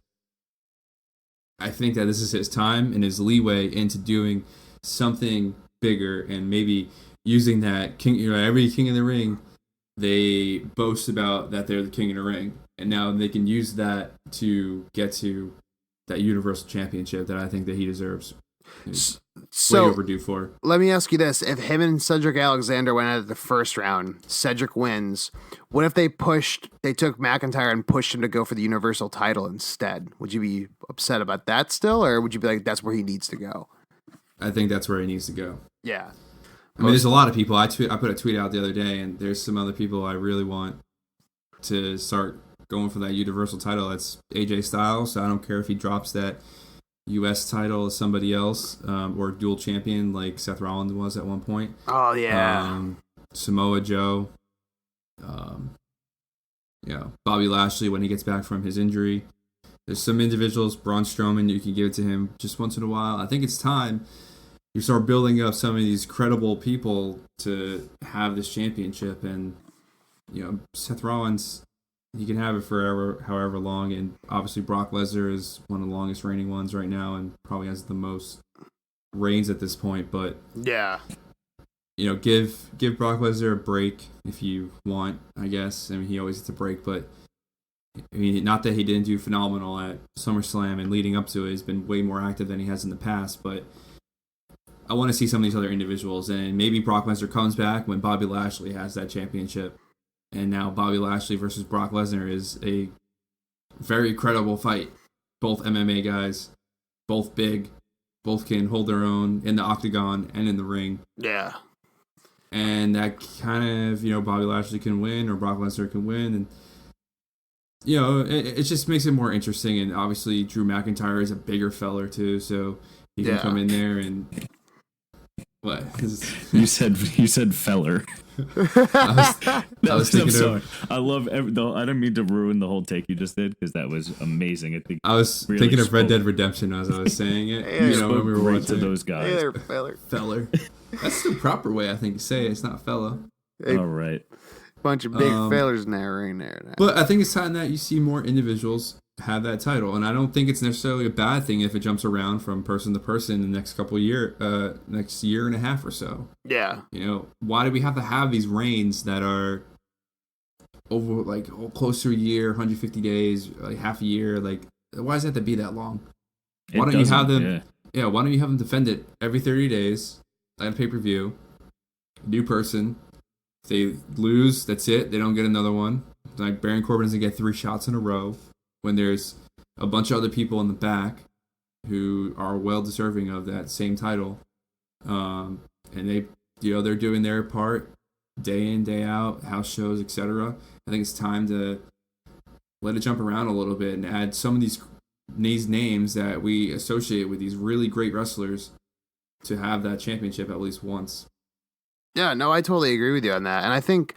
I think that this is his time and his leeway into doing something bigger and maybe using that king, every king in the ring, they boast about that they're the king in the ring, and now they can use that to get to that Universal Championship that I think that he deserves. So way overdue for. Let me ask you this: if him and Cedric Alexander went out of the first round, Cedric wins. What if they took McIntyre and pushed him to go for the Universal title instead? Would you be upset about that still, or would you be like, that's where he needs to go? I think that's where he needs to go. Yeah. I mean, there's a lot of people. I put a tweet out the other day, and there's some other people I really want to start going for that Universal title. That's AJ Styles. So I don't care if he drops that U.S. title to somebody else or dual champion like Seth Rollins was at one point. Oh, yeah. Samoa Joe. Bobby Lashley when he gets back from his injury. There's some individuals, Braun Strowman, you can give it to him just once in a while. I think it's time you start building up some of these credible people to have this championship. And, Seth Rollins, he can have it forever, however long. And obviously Brock Lesnar is one of the longest reigning ones right now and probably has the most reigns at this point. But, yeah, give Brock Lesnar a break if you want, I guess. I mean, he always gets a break, but I mean, not that he didn't do phenomenal at SummerSlam and leading up to it. He's been way more active than he has in the past, but I want to see some of these other individuals, and maybe Brock Lesnar comes back when Bobby Lashley has that championship, and now Bobby Lashley versus Brock Lesnar is a very credible fight. Both MMA guys, both big, both can hold their own in the octagon and in the ring. Yeah. And that kind of, Bobby Lashley can win or Brock Lesnar can win, and it just makes it more interesting. And obviously Drew McIntyre is a bigger feller too, so he can come in there and what? You said feller. I was thinking I'm sorry. I love I didn't mean to ruin the whole take you just did because that was amazing. I was really thinking of Red Dead Redemption as I was saying it. When we were to those guys. Hey there, feller. That's the proper way I think to say it. It's not fella. Hey, all right. Bunch of big fellers narrating there. Now. But I think it's time that you see more individuals have that title, and I don't think it's necessarily a bad thing if it jumps around from person to person in the next next year and a half or so. Yeah. Why do we have to have these reigns that are over close to a year, 150 days, like half a year? Like, why does it have to be that long? Why don't you have them? Yeah. Why don't you have them defend it every 30 days at a pay-per-view? New person. If they lose, that's it. They don't get another one. Like Baron Corbin doesn't get 3 shots in a row when there's a bunch of other people in the back who are well deserving of that same title. And they, they're doing their part day in, day out, house shows, etc. I think it's time to let it jump around a little bit and add some of these names that we associate with these really great wrestlers to have that championship at least once. Yeah, no, I totally agree with you on that. And I think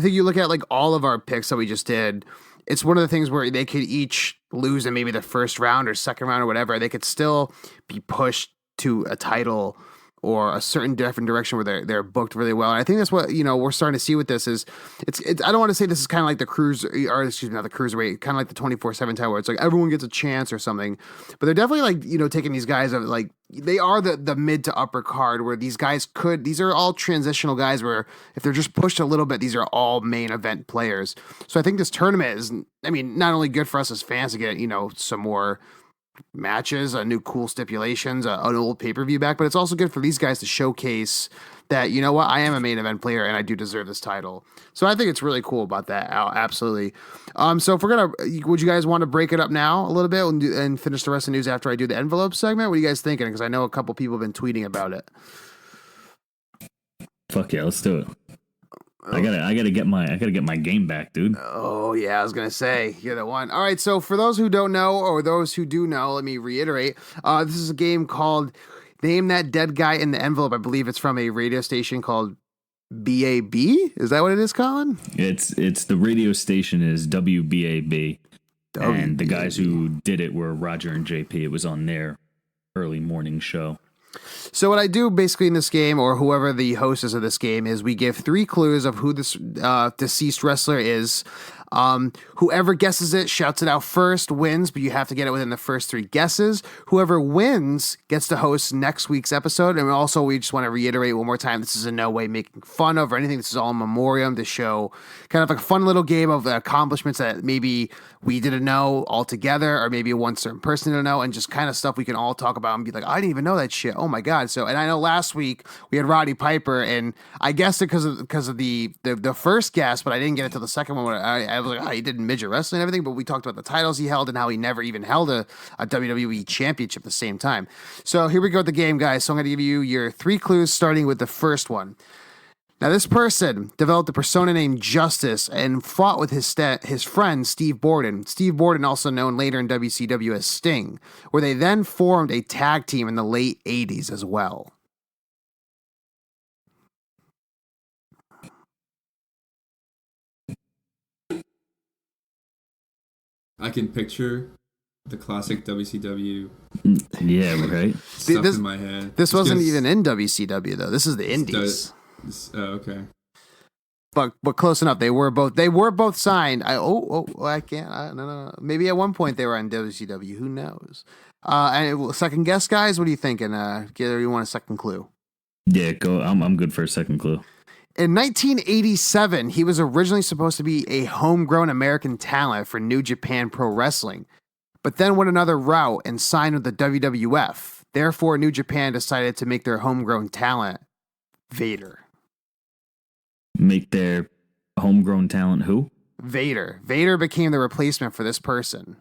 you look at all of our picks that we just did, it's one of the things where they could each lose in maybe the first round or second round or whatever. They could still be pushed to a title or a certain different direction where they're booked really well. And I think that's what, we're starting to see with this is it's I don't want to say this is kind of like the not the cruiserweight, kind of like the 24/7 title where it's like everyone gets a chance or something. But they're definitely taking these guys of they are the mid to upper card where these guys these are all transitional guys where if they're just pushed a little bit, these are all main event players. So I think this tournament is, not only good for us as fans to get, some more matches, new cool stipulations, an old pay-per-view back, but it's also good for these guys to showcase that, I am a main event player and I do deserve this title. So I think it's really cool about that. Absolutely. So if would you guys want to break it up now a little bit and finish the rest of the news after I do the envelope segment? What are you guys thinking? Because I know a couple people have been tweeting about it. Fuck yeah, let's do it. I gotta get my game back, dude. Oh yeah, I was gonna say you're the one. All right, so for those who don't know or those who do know, let me reiterate. This is a game called Name That Dead Guy in the Envelope. I believe it's from a radio station called BAB? Is that what it is, Colin? It's the radio station is WBAB. And the guys who did it were Roger and JP. It was on their early morning show. So what I do basically in this game, or whoever the host is of this game, is we give 3 clues of who this deceased wrestler is. Whoever guesses it, shouts it out first, wins, but you have to get it within the first 3 guesses. Whoever wins gets to host next week's episode. And also, we just want to reiterate one more time, this is in no way making fun of or anything. This is all in memoriam to show kind of like a fun little game of accomplishments that maybe we didn't know altogether, or maybe one certain person didn't know, and just kind of stuff we can all talk about and be like, I didn't even know that shit. Oh my God. So, and I know last week we had Roddy Piper, and I guessed it because of the first guess, but I didn't get it till the second one. Where I was like, oh, he did midget wrestling and everything, but we talked about the titles he held and how he never even held a WWE championship at the same time. So here we go with the game, guys. So I'm going to give you your 3 clues, starting with the first one. Now, this person developed a persona named Justice and fought with his friend Steve Borden. Steve Borden, also known later in WCW as Sting, where they then formed a tag team in the late 80s as well. I can picture the classic WCW Yeah, right. stuff in my head. This wasn't even in WCW though. This is the Indies. Okay. But close enough. They were both signed. I can't. No. Maybe at one point they were on WCW. Who knows? And second guess, guys. What are you thinking? You want a second clue? Yeah, go. I'm good for a second clue. In 1987, he was originally supposed to be a homegrown American talent for New Japan Pro Wrestling, but then went another route and signed with the WWF. Therefore, New Japan decided to make their homegrown talent Vader. Make their homegrown talent who? Vader. Vader became the replacement for this person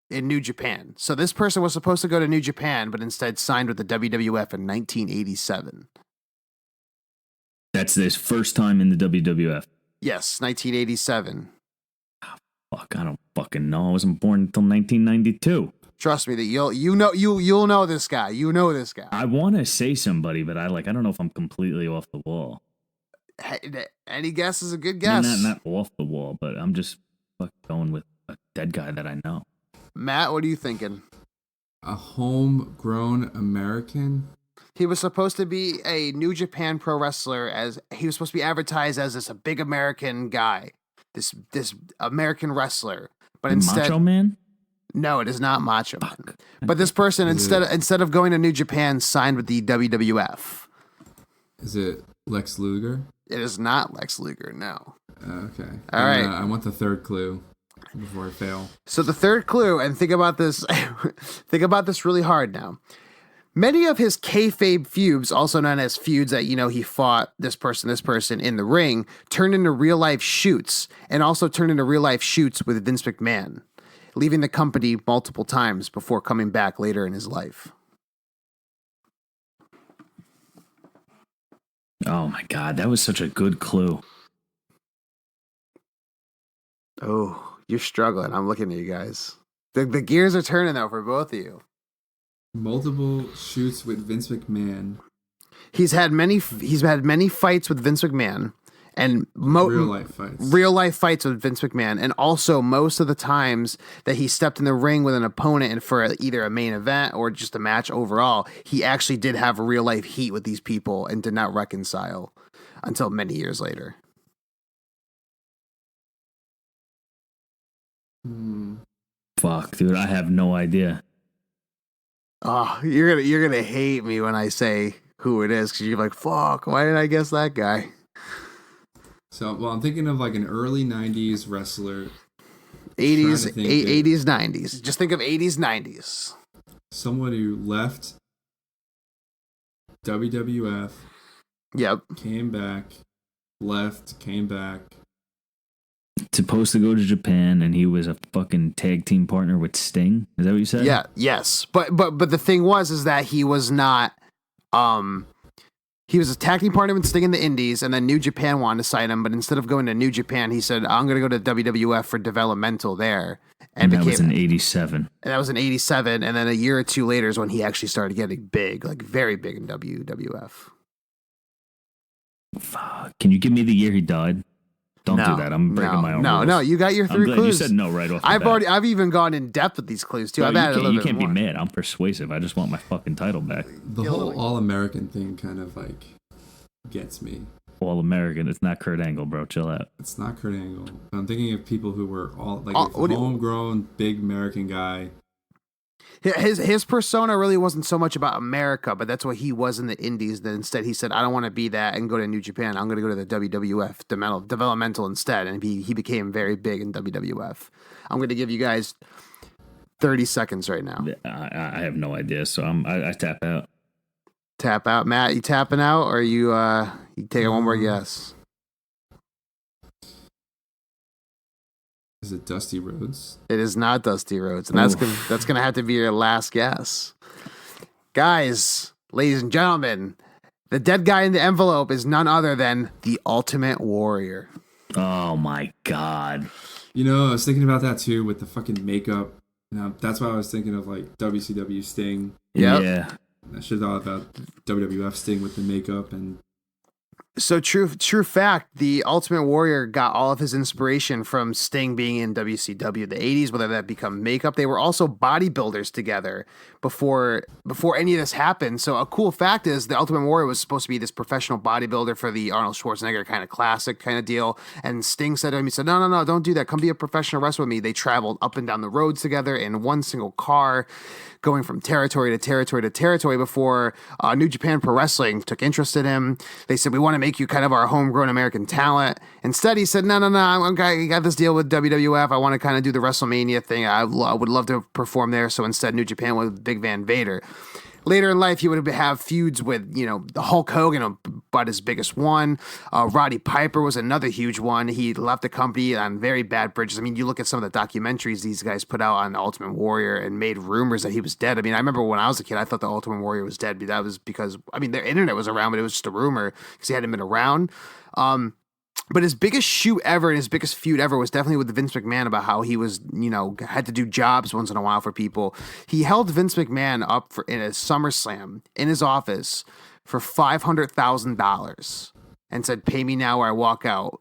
in New Japan. So this person was supposed to go to New Japan, but instead signed with the WWF in 1987. That's his first time in the WWF. Yes, 1987. Fuck, I don't fucking know. I wasn't born until 1992. Trust me that you'll know this guy. You know this guy. I want to say somebody, but I don't know if I'm completely off the wall. Any guess is a good guess. Not off the wall, but I'm just going with a dead guy that I know. Matt, what are you thinking? A homegrown American? He was supposed to be a New Japan Pro Wrestler, as he was supposed to be advertised as a big American guy, this American wrestler. But instead, Macho Man? No, it is not Macho Man. But this person, instead of going to New Japan, signed with the WWF. Is it Lex Luger? It is not Lex Luger, no. Okay. All right. I want the third clue before I fail. So the third clue, and think about this really hard now. Many of his kayfabe feuds, also known as feuds that, he fought this person in the ring, turned into real-life shoots, and also turned into real-life shoots with Vince McMahon, leaving the company multiple times before coming back later in his life. Oh my God, that was such a good clue. Oh, you're struggling. I'm looking at you guys. The gears are turning though for both of you. Multiple shoots with Vince McMahon. He's had many fights with Vince McMahon, and real life fights with Vince McMahon, and also most of the times that he stepped in the ring with an opponent and for either a main event or just a match overall, he actually did have a real life heat with these people and did not reconcile until many years later. Fuck, dude, I have no idea. Oh, you're gonna hate me when I say who it is, because you're like, fuck, why did I guess that guy? So, I'm thinking of like an early 90s wrestler. 80s, 90s. Just think of 80s, 90s. Someone who left WWF. Yep. Came back. Left. Came back. Supposed to go to Japan, and he was a fucking tag team partner with Sting. Is that what you said? Yeah. Yes. But the thing is that he was not. He was a tag team partner with Sting in the Indies, and then New Japan wanted to sign him. But instead of going to New Japan, he said, "I'm going to go to WWF for developmental there." And that was in '87. And that was in '87, and then a year or two later is when he actually started getting big, like very big in WWF. Fuck. Can you give me the year he died? Don't do that. I'm breaking my own rules. No, you got your 3 clues. You said no right off the bat. I've even gone in depth with these clues too. No, I've added a little you bit can't more. be mad. I'm persuasive. I just want my fucking title back. The whole All-American thing kind of like gets me. All American. It's not Kurt Angle, bro. Chill out. It's not Kurt Angle. I'm thinking of people who were homegrown, big American guy. His persona really wasn't so much about America, but that's what he was in the Indies. That instead he said, "I don't want to be that and go to New Japan. I'm going to go to the WWF developmental instead." And he became very big in WWF. I'm going to give you guys 30 seconds right now. I have no idea, so I tap out. Tap out, Matt. You tapping out, or you taking one more guess? Is it Dusty Rhodes? It is not Dusty Rhodes, and that's gonna have to be your last guess, guys, ladies and gentlemen. The dead guy in the envelope is none other than the Ultimate Warrior. Oh my god! You know, I was thinking about that too with the fucking makeup. That's why I was thinking of like WCW Sting. Yep. Yeah. I should have thought about WWF Sting with the makeup and. So true fact, the Ultimate Warrior got all of his inspiration from Sting being in WCW the 80s, whether that become makeup. They were also bodybuilders together before any of this happened. So a cool fact is the Ultimate Warrior was supposed to be this professional bodybuilder for the Arnold Schwarzenegger kind of classic kind of deal. And Sting said to him, he said, no, don't do that. Come be a professional wrestler with me. They traveled up and down the roads together in one single car, going from territory to territory to territory before New Japan Pro Wrestling took interest in him. They said, we want to make you kind of our homegrown American talent. Instead, he said, no, I got this deal with WWF. I want to kind of do the WrestleMania thing. I would love to perform there. So instead, New Japan with Big Van Vader. Later in life, he would have feuds with, the Hulk Hogan, about his biggest one. Roddy Piper was another huge one. He left the company on very bad bridges. I mean, you look at some of the documentaries these guys put out on Ultimate Warrior and made rumors that he was dead. I mean, I remember when I was a kid, I thought the Ultimate Warrior was dead, but that was because, the internet was around, but it was just a rumor because he hadn't been around. But his biggest shoot ever and his biggest feud ever was definitely with Vince McMahon about how he was, had to do jobs once in a while for people. He held Vince McMahon up in a SummerSlam in his office for $500,000 and said, "Pay me now or I walk out."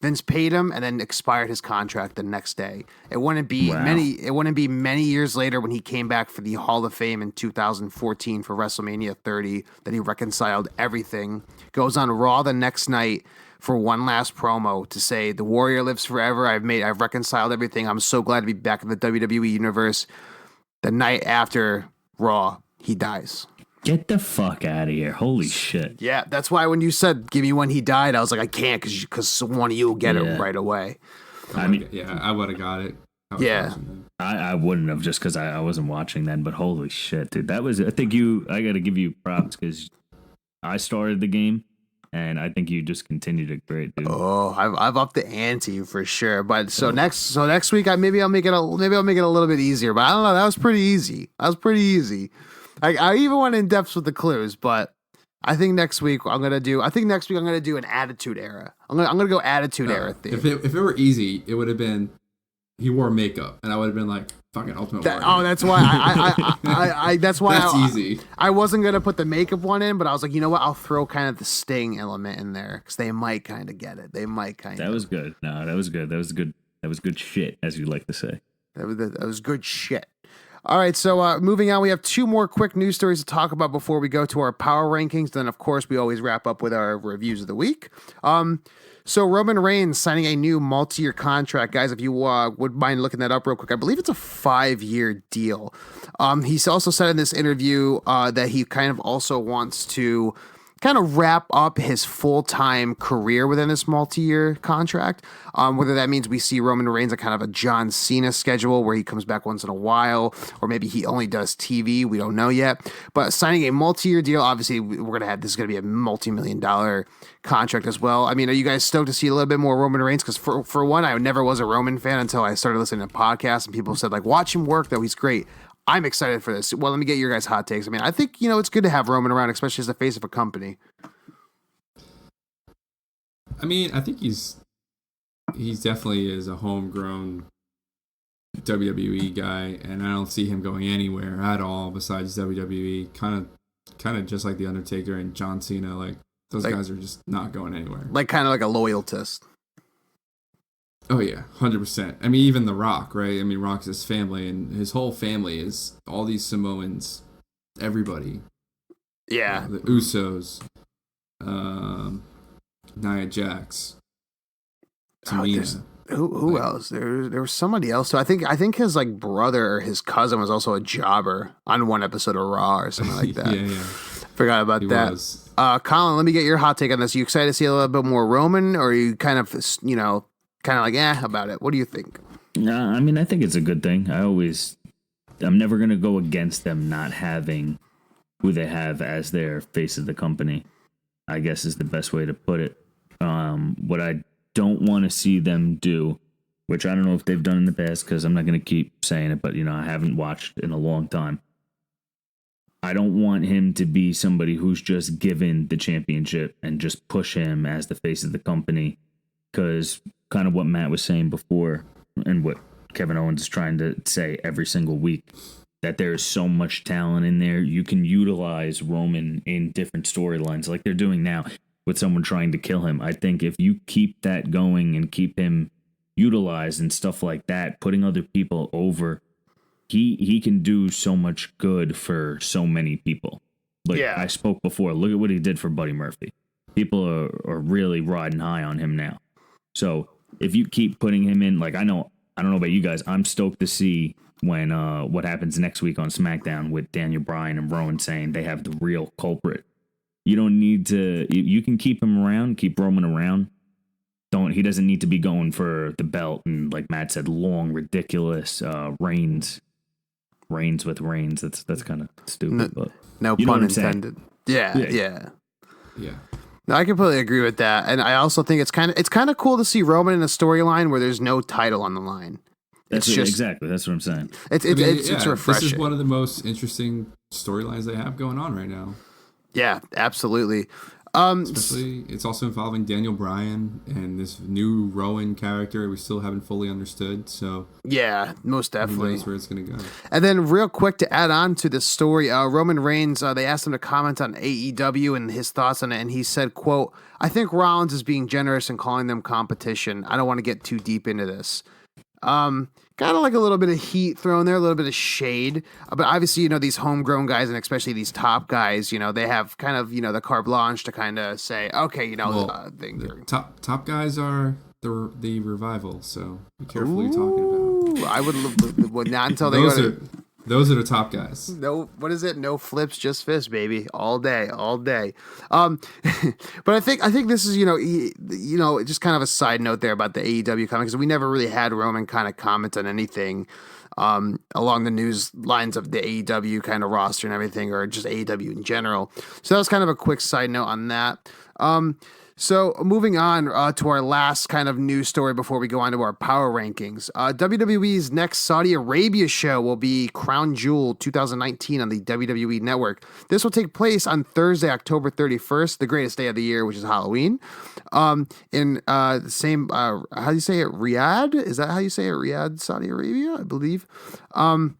Vince paid him and then expired his contract the next day. It wouldn't be many years later when he came back for the Hall of Fame in 2014 for WrestleMania 30 that he reconciled everything. Goes on Raw the next night for one last promo to say, "The Warrior lives forever. I've reconciled everything. I'm so glad to be back in the WWE universe." The night after Raw, he dies. Get the fuck out of here. Holy shit. Yeah, that's why when you said, "Give me when he died," I was like, I can't because one of you will get it right away. I would have got it. I wouldn't have just because I wasn't watching then, but holy shit, dude. I got to give you props because I started the game. And I think you just continued it great, dude. Oh, I've upped the ante for sure. But next week, maybe I'll make it a little bit easier. But I don't know. That was pretty easy. I even went in depth with the clues. But I think next week I'm gonna do an Attitude Era. I'm gonna go Attitude Era theme. If it were easy, it would have been he wore makeup, and I would have been like, fucking Ultimate Warrior. That's why that's why that's easy. I wasn't gonna put the makeup one in, but I was like, you know what? I'll throw kind of the Sting element in there because they might kind of get it. That was good. No, that was good. That was good. That was good shit, as you like to say. That was good shit. All right, so moving on, we have 2 more quick news stories to talk about before we go to our power rankings. Then, of course, we always wrap up with our reviews of the week. So Roman Reigns signing a new multi-year contract. Guys, if you would mind looking that up real quick, I believe it's a 5-year deal. He's also said in this interview that he kind of also wants to kind of wrap up his full-time career within this multi-year contract. Whether that means we see Roman Reigns a kind of a John Cena schedule where he comes back once in a while, or maybe he only does TV. We don't know yet. But signing a multi-year deal, obviously, this is going to be a multi-million-dollar contract as well. I mean, are you guys stoked to see a little bit more Roman Reigns? Because for one, I never was a Roman fan until I started listening to podcasts and people said, like, watch him work, though. He's great. I'm excited for this. Well, let me get your guys' hot takes. I mean, I think, it's good to have Roman around, especially as the face of a company. I mean, I think he's definitely is a homegrown WWE guy, and I don't see him going anywhere at all besides WWE. Kind of just like The Undertaker and John Cena. Like, Those guys are just not going anywhere. Like kind of like a loyalist. Oh yeah, 100%. I mean, even The Rock, right? I mean, Rock's his family, and his whole family is all these Samoans. Everybody. Yeah. The Usos, Nia Jax, Tamina. Who else? There was somebody else. So I think his like brother or his cousin was also a jobber on one episode of Raw or something like that. Yeah. Forgot about He that. was. Colin, let me get your hot take on this. You excited to see a little bit more Roman, or are you kind of like about it? What do you think? I mean, I think it's a good thing. I'm never going to go against them not having who they have as their face of the company, I guess is the best way to put it. What I don't want to see them do, which I don't know if they've done in the past, because I'm not going to keep saying it, but I haven't watched in a long time. I don't want him to be somebody who's just given the championship and just push him as the face of the company, because kind of what Matt was saying before and what Kevin Owens is trying to say every single week, that there is so much talent in there. You can utilize Roman in different storylines like they're doing now with someone trying to kill him. I think if you keep that going and keep him utilized and stuff like that, putting other people over, he can do so much good for so many people. Like I spoke before, look at what he did for Buddy Murphy. People are really riding high on him now. So if you keep putting him in, like I don't know about you guys, I'm stoked to see when what happens next week on SmackDown with Daniel Bryan and Rowan saying they have the real culprit. You don't need to. You can keep him around, keep Roman around. He doesn't need to be going for the belt and, like Matt said, long, ridiculous reigns with reigns. That's kind of stupid. But no pun intended. Yeah. No, I completely agree with that, and I also think it's kind of cool to see Roman in a storyline where there's no title on the line. Exactly. That's what I'm saying. It's refreshing. This is one of the most interesting storylines they have going on right now. Yeah, absolutely. Especially, it's also involving Daniel Bryan and this new Rowan character we still haven't fully understood. So yeah, most definitely. Who knows where it's going to go. And then real quick to add on to this story, Roman Reigns, they asked him to comment on AEW and his thoughts on it, and he said, quote, "I think Rollins is being generous in calling them competition. I don't want to get too deep into this." Kind of like a little bit of heat thrown there, a little bit of shade. But obviously, these homegrown guys and especially these top guys, they have kind of, the carte blanche to kind of say, okay, the top guys are the revival. So be careful what you're talking about. I would not until they go to... Those are the top guys. No, what is it? No flips, just fists, baby. All day. But I think this is, just kind of a side note there about the AEW comment, because we never really had Roman kind of comment on anything along the news lines of the AEW kind of roster and everything, or just AEW in general. So that was kind of a quick side note on that. So moving on to our last kind of news story before we go on to our power rankings. WWE's next Saudi Arabia show will be Crown Jewel 2019 on the WWE Network. This will take place on Thursday, October 31st, the greatest day of the year, which is Halloween. In the same, how do you say it? Riyadh? Is that how you say it? Riyadh, Saudi Arabia, I believe. But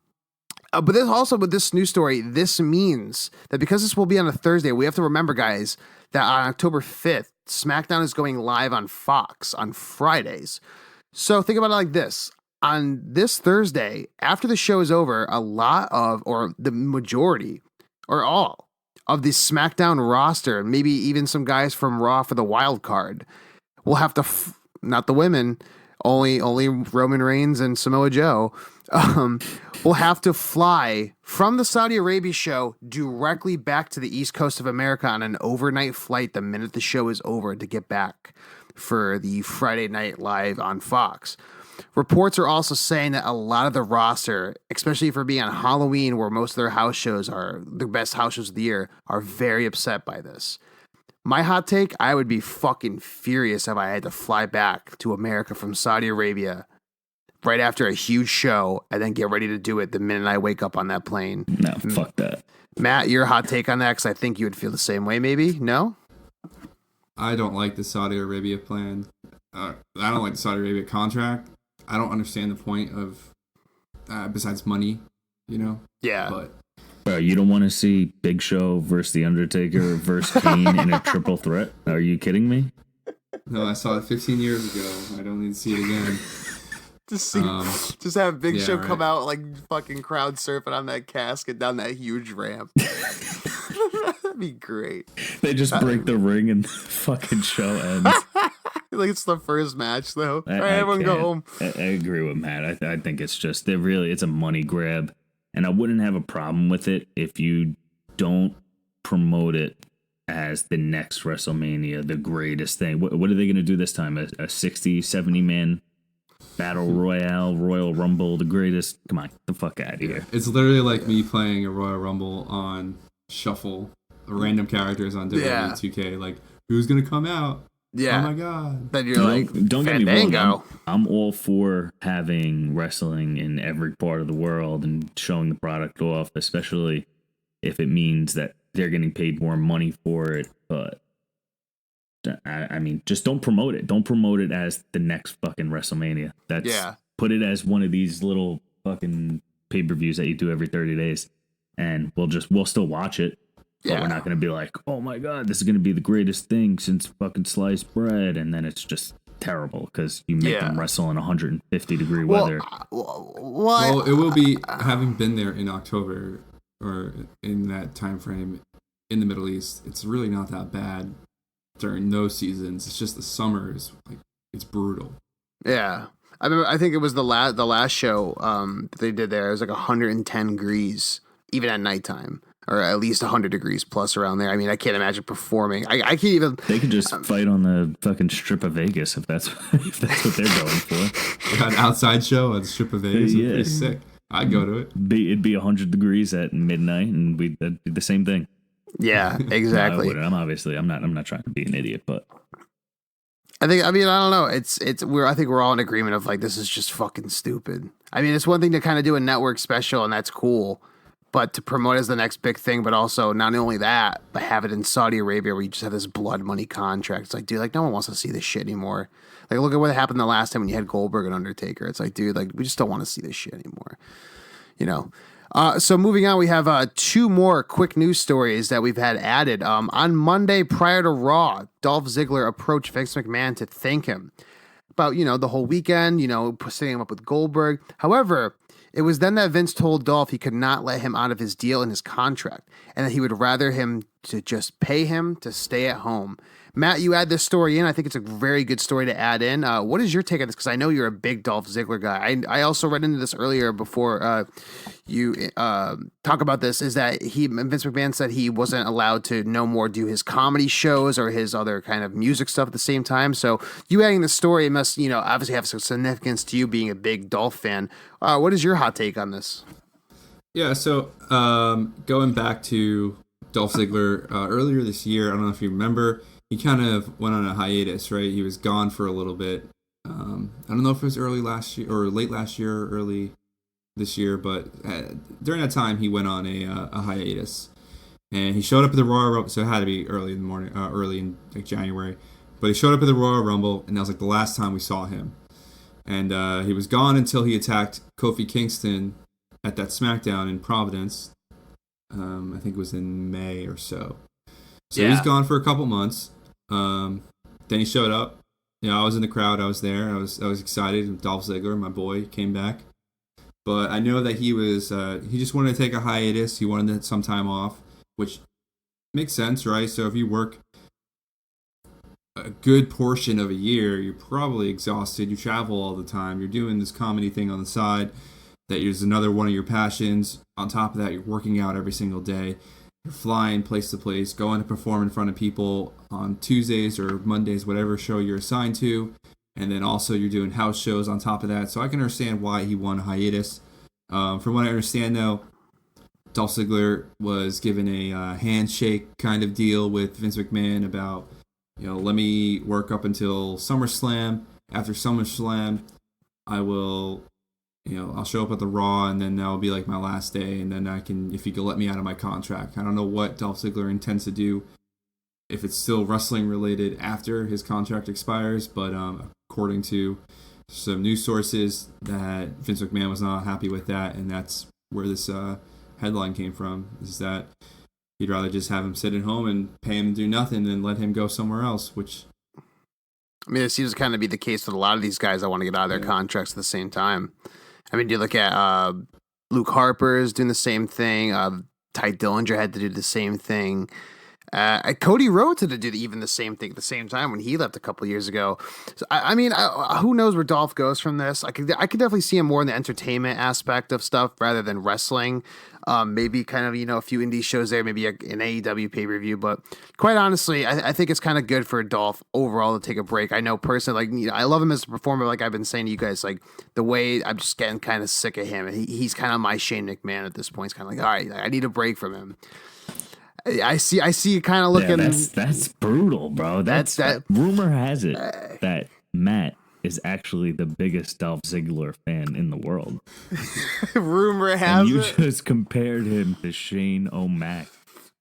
this also, with this news story, this means that because this will be on a Thursday, we have to remember, guys, that on October 5th, SmackDown is going live on Fox on Fridays. So think about it like this. On this Thursday, after the show is over, a lot of, or the majority, or all of the SmackDown roster, maybe even some guys from Raw for the wild card, will have to, not the women, only Roman Reigns and Samoa Joe, will have to fly from the Saudi Arabia show directly back to the East Coast of America on an overnight flight the minute the show is over to get back for the Friday night live on Fox. Reports are also saying that a lot of the roster, especially for being on Halloween, where most of their house shows are the best house shows of the year, are very upset by this. My hot take, I would be fucking furious if I had to fly back to America from Saudi Arabia right after a huge show and then get ready to do it the minute I wake up on that plane. No, fuck that. Matt, your hot take on that, because I think you would feel the same way, maybe? No? I don't like the Saudi Arabia plan. I don't like the Saudi Arabia contract. I don't understand the point of, besides money, Yeah. But Bro, you don't want to see Big Show versus The Undertaker versus Kane in a triple threat? Are you kidding me? No, I saw it 15 years ago. I don't need to see it again. Just have Big Show right. come out like fucking crowd surfing on that casket down that huge ramp. That'd be great. They just break the ring and the fucking show ends. Like it's the first match though. All right, everyone go home. I agree with Matt. I think it's just it's a money grab, and I wouldn't have a problem with it if you don't promote it as the next WrestleMania, the greatest thing. What are they going to do this time? A 60, 70 man Battle Royale, Royal Rumble, the greatest? Come on, get the fuck out of here. It's literally like me playing a Royal Rumble on Shuffle, random characters on WWE 2K. Like, who's going to come out? Yeah. Oh my god. Then you're like, don't get me wrong. Fandango. I'm all for having wrestling in every part of the world and showing the product off, especially if it means that they're getting paid more money for it. But I mean, just don't promote it. Don't promote it as the next fucking WrestleMania. Put it as one of these little fucking pay-per-views that you do every 30 days, and we'll still watch it. But we're not going to be like, oh my God, this is going to be the greatest thing since fucking sliced bread. And then it's just terrible because you make them wrestle in 150-degree weather. Well, it will be, having been there in October or in that time frame in the Middle East, it's really not that bad during those seasons. It's just the summer is like, it's brutal. Yeah. I think it was the last show that they did there. It was like 110 degrees, even at nighttime. Or at least 100 degrees plus around there. I mean, I can't imagine performing. I can't even. They could just fight on the fucking Strip of Vegas if that's what they're going for. They got an outside show at the Strip of Vegas. It'd be sick. I'd go to it. It'd be 100 degrees at midnight, and that'd be the same thing. Yeah, exactly. No, I'm not trying to be an idiot, but I don't know. I think we're all in agreement of like, this is just fucking stupid. I mean, it's one thing to kind of do a network special, and that's cool. But to promote as the next big thing, but also not only that, but have it in Saudi Arabia where you just have this blood money contract. It's like, dude, like no one wants to see this shit anymore. Like, look at what happened the last time when you had Goldberg and Undertaker. It's like, dude, like we just don't want to see this shit anymore. You know? So moving on, we have two more quick news stories that we've had added. On Monday, prior to Raw, Dolph Ziggler approached Vince McMahon to thank him about, the whole weekend, setting him up with Goldberg. However, it was then that Vince told Dolph he could not let him out of his deal in his contract, and that he would rather him to just pay him to stay at home. Matt, you add this story in. I think it's a very good story to add in. What is your take on this? Because I know you're a big Dolph Ziggler guy. I also read into this earlier before you talk about this, is that Vince McMahon said he wasn't allowed to no more do his comedy shows or his other kind of music stuff at the same time. So you adding the story must, obviously have some significance to you being a big Dolph fan. What is your hot take on this? Yeah, so going back to Dolph Ziggler earlier this year, I don't know if you remember, he kind of went on a hiatus, right? He was gone for a little bit. I don't know if it was early last year or late last year or early this year, but during that time he went on a hiatus, and he showed up at the Royal Rumble. So it had to be early in the morning, early in like January. But he showed up at the Royal Rumble, and that was like the last time we saw him. And he was gone until he attacked Kofi Kingston at that Smackdown in Providence. I think it was in May or so. So he's gone for a couple months. Then he showed up. I was in the crowd. I was there. I was excited. Dolph Ziggler, my boy, came back. But I know that he just wanted to take a hiatus. He wanted some time off, which makes sense, right? So if you work a good portion of a year, you're probably exhausted. You travel all the time. You're doing this comedy thing on the side that is another one of your passions. On top of that, you're working out every single day. You're flying place to place, going to perform in front of people on Tuesdays or Mondays, whatever show you're assigned to. And then also you're doing house shows on top of that. So I can understand why he won a hiatus. From what I understand, though, Dolph Ziggler was given a handshake kind of deal with Vince McMahon about, let me work up until SummerSlam. After SummerSlam, I will, I'll show up at the Raw, and then that'll be like my last day. And then if you could let me out of my contract. I don't know what Dolph Ziggler intends to do, if it's still wrestling related after his contract expires, but according to some news sources, that Vince McMahon was not happy with that, and that's where this headline came from, is that he'd rather just have him sit at home and pay him to do nothing than let him go somewhere else, which... I mean, it seems to kind of be the case with a lot of these guys that want to get out of their contracts at the same time. I mean, do you look at Luke Harper's doing the same thing? Ty Dillinger had to do the same thing. Cody Rhodes had to do even the same thing at the same time when he left a couple years ago. So, I mean, who knows where Dolph goes from this? I could definitely see him more in the entertainment aspect of stuff rather than wrestling. Maybe kind of, a few indie shows there, maybe an AEW pay-per-view. But quite honestly, I think it's kind of good for Dolph overall to take a break. I know personally, I love him as a performer. Like I've been saying to you guys, like the way I'm just getting kind of sick of him. He's kind of my Shane McMahon at this point. It's kind of like, all right, I need a break from him. I see you kind of looking. Yeah, that's brutal, bro. That rumor has it that Matt is actually the biggest Dolph Ziggler fan in the world. Rumor has you it. just compared him to Shane O'Mac.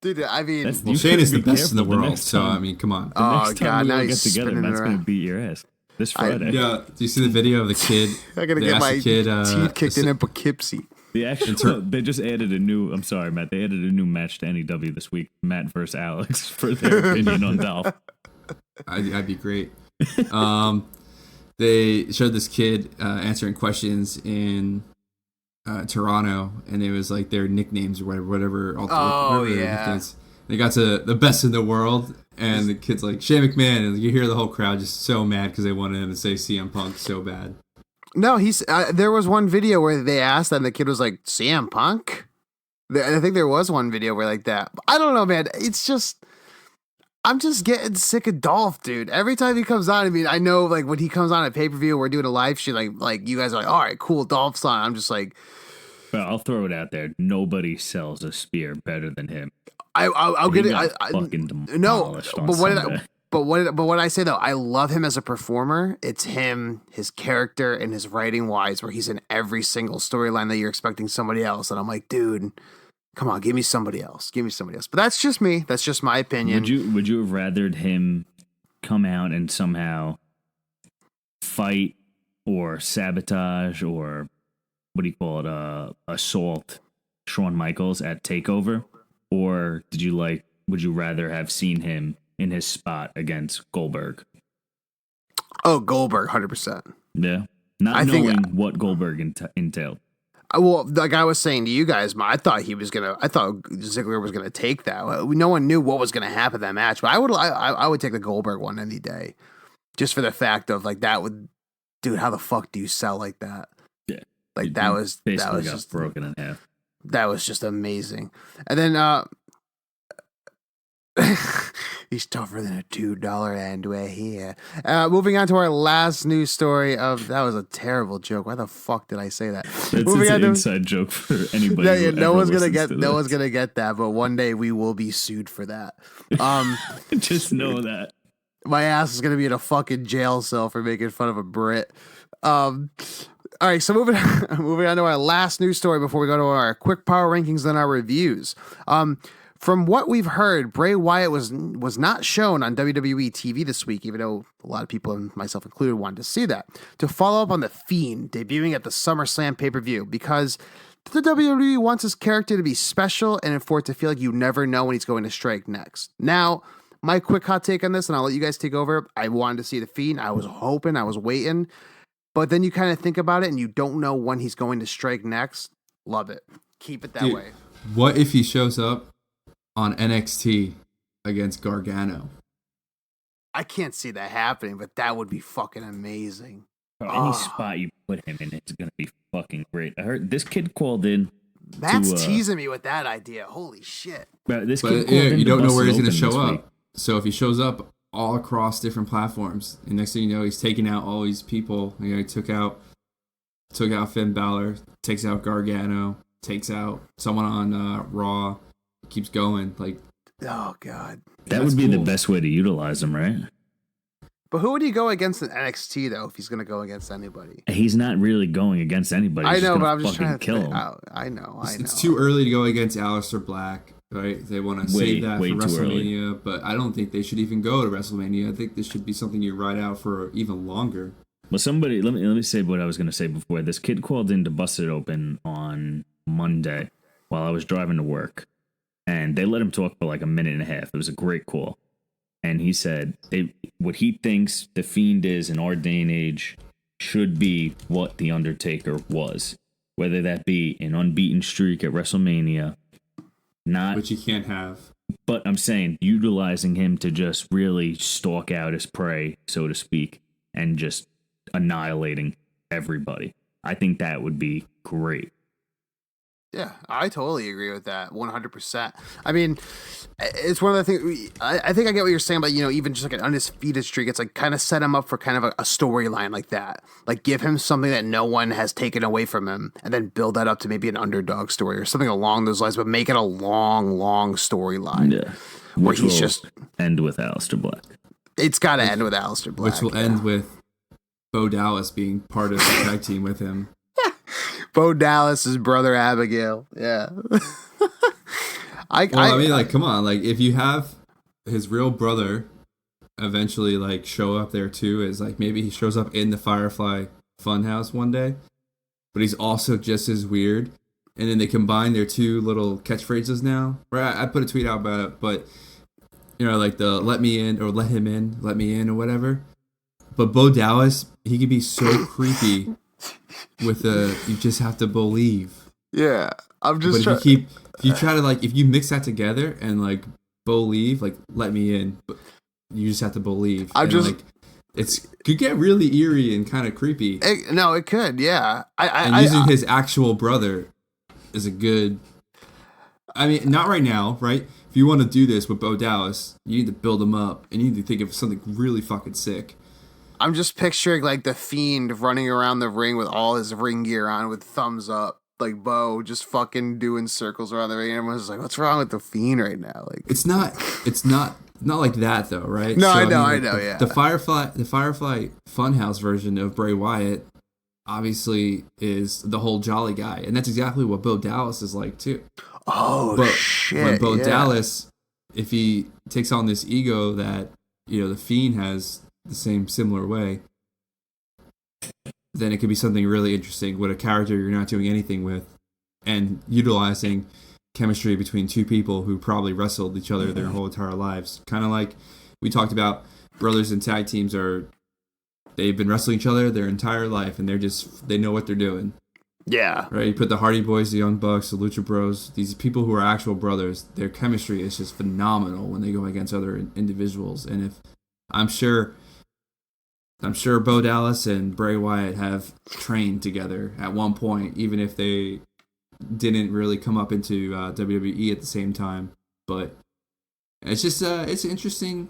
Dude, I mean, Shane is the best in the world. So I mean, come on. The next time we all get together, Matt's gonna beat your ass this Friday. Do you see the video of the kid? I gotta get my teeth kicked in Poughkeepsie. The actual, they just added a new. I'm sorry, Matt. They added a new match to NEW this week. Matt versus Alex for their opinion on Dolph. I'd be great. They showed this kid answering questions in Toronto, and it was like their nicknames or whatever. They got to the best in the world, and the kid's like Shane McMahon, and you hear the whole crowd just so mad because they wanted him to say CM Punk so bad. No, there was one video where they asked that and the kid was like, CM Punk? I think there was one video where like that. I don't know, man. It's just, I'm just getting sick of Dolph, dude. Every time he comes on, I mean, I know like when he comes on at pay-per-view, we're doing a live stream, like you guys are like, all right, cool, Dolph's on. I'm just like. Well, I'll throw it out there. Nobody sells a spear better than him. I'll get it. No, but what I say though, I love him as a performer. It's him, his character, and his writing wise, where he's in every single storyline that you're expecting somebody else. And I'm like, dude, come on, give me somebody else. But that's just me. That's just my opinion. Would you have rathered him come out and somehow fight or sabotage or what do you call it? Assault Shawn Michaels at TakeOver? Or would you rather have seen him in his spot against Goldberg? Oh, Goldberg, 100%. Yeah. Not knowing what Goldberg entailed. Well, like I was saying to you guys, I thought Ziggler was gonna take that. No one knew what was gonna happen in that match, but I would take the Goldberg one any day, just for the fact of like that would, dude, how the fuck do you sell like that? Yeah, like that was just broken in half. That was just amazing, and then he's tougher than a $2 and we're here. Moving on to our last news story that was a terrible joke. Why the fuck did I say that? It's an inside joke for anybody. No one's gonna get that, but one day we will be sued for that. Just know that. My ass is gonna be in a fucking jail cell for making fun of a Brit. All right, so moving on to our last news story before we go to our quick power rankings and our reviews. From what we've heard, Bray Wyatt was not shown on WWE TV this week, even though a lot of people, and myself included, wanted to see that, to follow up on The Fiend debuting at the SummerSlam pay-per-view, because the WWE wants his character to be special and for it to feel like you never know when he's going to strike next. Now, my quick hot take on this, and I'll let you guys take over. I wanted to see The Fiend. I was hoping, I was waiting. But then you kind of think about it and you don't know when he's going to strike next. Love it. Keep it that way. What if he shows up on NXT against Gargano? I can't see that happening, but that would be fucking amazing. Any spot you put him in, it's going to be fucking great. I heard this kid called in. Matt's teasing me with that idea. Holy shit. But you don't know where he's going to show up. So if he shows up all across different platforms, and next thing you know, he's taking out all these people. He took out Finn Balor, takes out Gargano, takes out someone on Raw, keeps going. Like, oh god, that would be the best way to utilize him, right? But who would he go against in NXT though? If he's going to go against anybody, he's not really going against anybody. I know, but I'm just trying to kill him. I know. It's too early to go against Aleister Black. Right, they want to save that for WrestleMania, but I don't think they should even go to WrestleMania. I think this should be something you ride out for even longer. Well, let me say what I was going to say before. This kid called in to bust it open on Monday while I was driving to work, and they let him talk for like a minute and a half. It was a great call. And he said what he thinks The Fiend is in our day and age should be what The Undertaker was. Whether that be an unbeaten streak at WrestleMania, which he can't have. But I'm saying utilizing him to just really stalk out his prey, so to speak, and just annihilating everybody. I think that would be great. Yeah, I totally agree with that, 100%. I mean, it's one of the things. I think I get what you're saying about, even just like an undisputed streak. It's like kind of set him up for kind of a storyline like that. Like give him something that no one has taken away from him, and then build that up to maybe an underdog story or something along those lines. But make it a long, long storyline. Yeah, where he's just end with Aleister Black. It's got to end with Aleister Black, which will end with Bo Dallas being part of the tag team with him. Bo Dallas's brother Abigail. Yeah. I mean, like, come on. Like, if you have his real brother eventually, like, show up there, too, is, like, maybe he shows up in the Firefly Funhouse one day, but he's also just as weird. And then they combine their two little catchphrases now. Right? I put a tweet out about it, but, like the let me in or let him in, let me in or whatever. But Bo Dallas, he can be so creepy with you just have to believe. Yeah. I'm just But if you mix that together and like believe, like let me in, but you just have to believe. It could get really eerie and kind of creepy. It could, yeah. Using his actual brother is a good. I mean, not right now, right? If you want to do this with Bo Dallas, you need to build him up and you need to think of something really fucking sick. I'm just picturing like the Fiend running around the ring with all his ring gear on with thumbs up. Like Bo just fucking doing circles around the ring. And everyone's like, what's wrong with the Fiend right now? Like it's not like that though, right? No, so, I know, yeah. The Firefly Funhouse version of Bray Wyatt obviously is the whole jolly guy. And that's exactly what Bo Dallas is like too. Oh, but shit. When Bo Dallas, if he takes on this ego that, the Fiend has the similar way, then it could be something really interesting with a character you're not doing anything with and utilizing chemistry between two people who probably wrestled each other their whole entire lives. Kind of like we talked about, brothers in tag teams they've been wrestling each other their entire life and they know what they're doing. Yeah. Right. You put the Hardy Boys, the Young Bucks, the Lucha Bros, these people who are actual brothers, their chemistry is just phenomenal when they go against other individuals. And I'm sure Bo Dallas and Bray Wyatt have trained together at one point, even if they didn't really come up into WWE at the same time. But it's just it's an interesting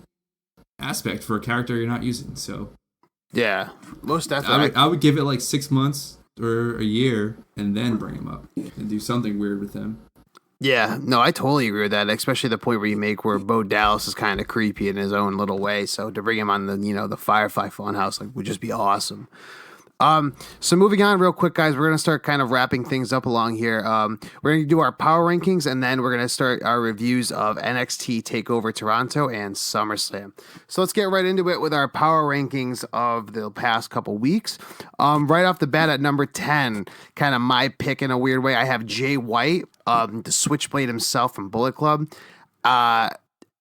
aspect for a character you're not using. So yeah, most definitely. I would give it like 6 months or a year and then bring him up and do something weird with him. Yeah, no, I totally agree with that, especially the point where you make where Bo Dallas is kind of creepy in his own little way. So to bring him on the Firefly Funhouse would just be awesome. So moving on real quick, guys, we're going to start kind of wrapping things up along here. We're going to do our power rankings, and then we're going to start our reviews of NXT TakeOver Toronto and SummerSlam. So let's get right into it with our power rankings of the past couple weeks. Right off the bat at number 10, kind of my pick in a weird way, I have Jay White, the Switchblade himself from Bullet Club.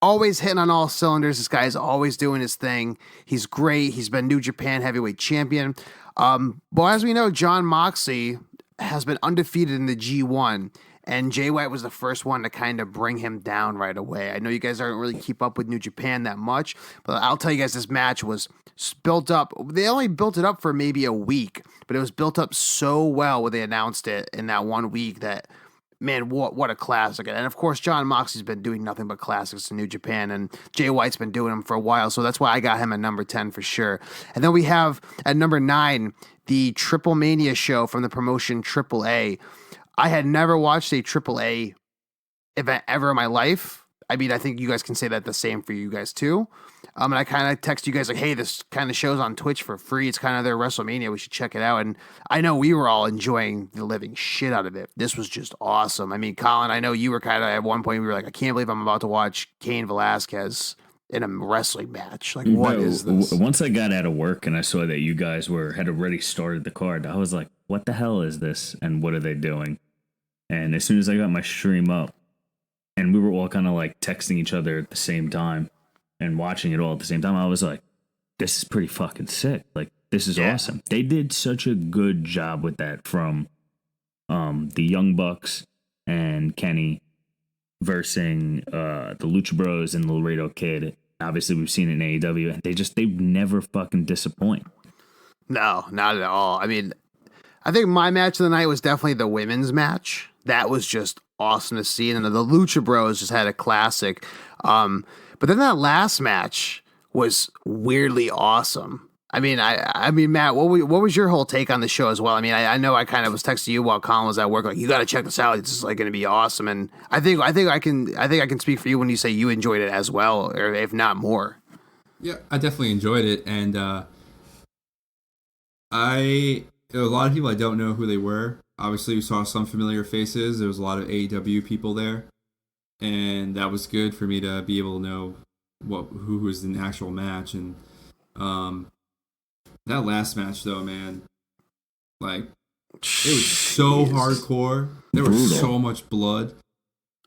Always hitting on all cylinders. This guy is always doing his thing. He's great. He's been New Japan Heavyweight Champion. But as we know, Jon Moxley has been undefeated in the G1, and Jay White was the first one to kind of bring him down right away. I know you guys aren't really keep up with New Japan that much, but I'll tell you guys, this match was built up. They only built it up for maybe a week, but it was built up so well when they announced it in that 1 week that, man, what a classic. And of course, Jon Moxley's been doing nothing but classics in New Japan, and Jay White's been doing them for a while, so that's why I got him at number 10 for sure. And then we have at number 9, the Triplemania show from the promotion AAA. I had never watched a AAA event ever in my life. I mean, I think you guys can say that the same for you guys too. And I kind of text you guys like, hey, this kind of show's on Twitch for free. It's kind of their WrestleMania. We should check it out. And I know we were all enjoying the living shit out of it. This was just awesome. I mean, Colin, I know you were kind of at one point, we were like, I can't believe I'm about to watch Cain Velasquez in a wrestling match. Like, what is this? Once I got out of work and I saw that you guys had already started the card, I was like, what the hell is this? And what are they doing? And as soon as I got my stream up, and we were all kind of like texting each other at the same time and watching it all at the same time, I was like, this is pretty fucking sick. Like, this is awesome. They did such a good job with that from the Young Bucks and Kenny versus the Lucha Bros and the Laredo Kid. Obviously, we've seen it in AEW, and they've never fucking disappoint. No, not at all. I mean, I think my match of the night was definitely the women's match. That was just awesome to see. And the Lucha Bros just had a classic. But then that last match was weirdly awesome. I mean, Matt, what was your whole take on the show as well? I mean, I know I kind of was texting you while Colin was at work, like, you got to check this out. It's just like going to be awesome. And I think I can speak for you when you say you enjoyed it as well, or if not more. Yeah, I definitely enjoyed it, and a lot of people I don't know who they were. Obviously, we saw some familiar faces. There was a lot of AEW people there, and that was good for me to be able to know who was in the actual match. And that last match, though, man, like, it was so hardcore. There was so much blood.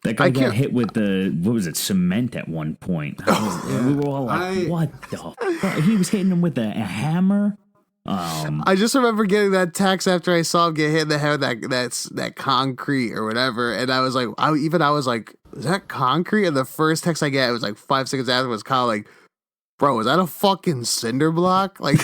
That guy got hit with cement at one point. We were all like, what the fuck? He was hitting him with a hammer. I just remember getting that text after I saw him get hit in the head with that concrete or whatever, and I was like, I was like, is that concrete? And the first text I get, it was like 5 seconds after, was kind of like, bro, is that a fucking cinder block? Like,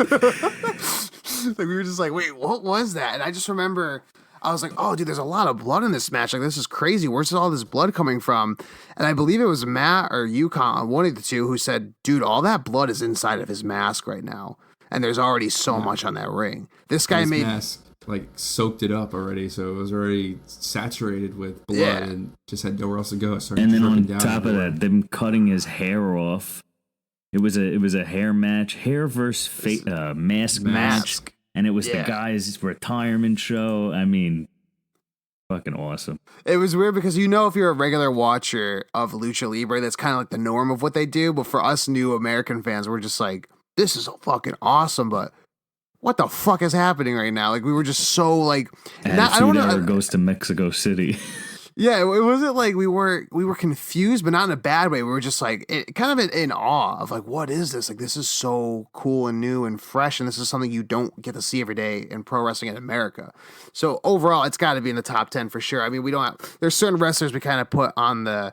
like we were just like, wait, what was that? And I just remember, I was like, oh, dude, there's a lot of blood in this match. Like, this is crazy. Where's all this blood coming from? And I believe it was Matt or Yukon, one of the two, who said, dude, all that blood is inside of his mask right now. And there's already so much on that ring. This guy made mask, like, soaked it up already, so it was already saturated with blood and just had nowhere else to go. And then on top of that, them cutting his hair off. It was a hair match, hair versus mask match, and it was the guy's retirement show. I mean, fucking awesome. It was weird because, if you're a regular watcher of Lucha Libre, that's kind of like the norm of what they do. But for us new American fans, we're just like, this is fucking awesome, but what the fuck is happening right now? Like, we were just so like, I don't know. Goes to Mexico City. Yeah, it wasn't like we were confused, but not in a bad way. We were just like kind of in awe of like, what is this? Like, this is so cool and new and fresh, and this is something you don't get to see every day in pro wrestling in America. So overall, it's got to be in the top 10 for sure. I mean, there's certain wrestlers we kind of put on the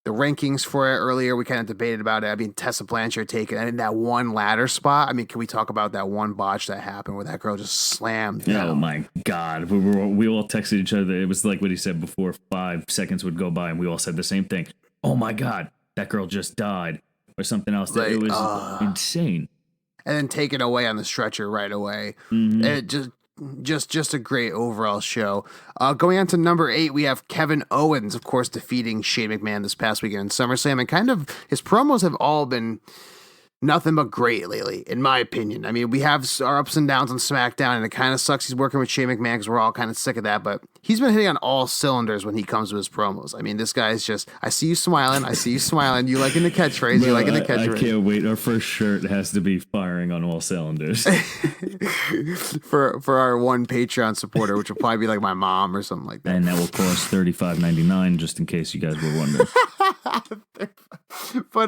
rankings for it earlier. We kind of debated about it. I mean, Tessa Blanchard taken, and in that one ladder spot. I mean, can we talk about that one botch that happened where that girl just slammed down? Oh my God. We all texted each other. It was like what he said before 5 seconds would go by, and we all said the same thing. Oh my God, that girl just died, or something else. It was insane. And then taken away on the stretcher right away. Mm-hmm. It just a great overall show. Going on to number 8, we have Kevin Owens, of course, defeating Shane McMahon this past weekend in SummerSlam, and kind of his promos have all been nothing but great lately, in my opinion. I mean, we have our ups and downs on SmackDown, and it kind of sucks he's working with Shane McMahon because we're all kind of sick of that, but he's been hitting on all cylinders when he comes to his promos. I mean, this guy is just, I see you smiling, you liking the catchphrase, you liking the catchphrase. I can't wait. Our first shirt has to be firing on all cylinders. for our one Patreon supporter, which will probably be like my mom or something like that. And that will cost $35.99, just in case you guys were wondering. But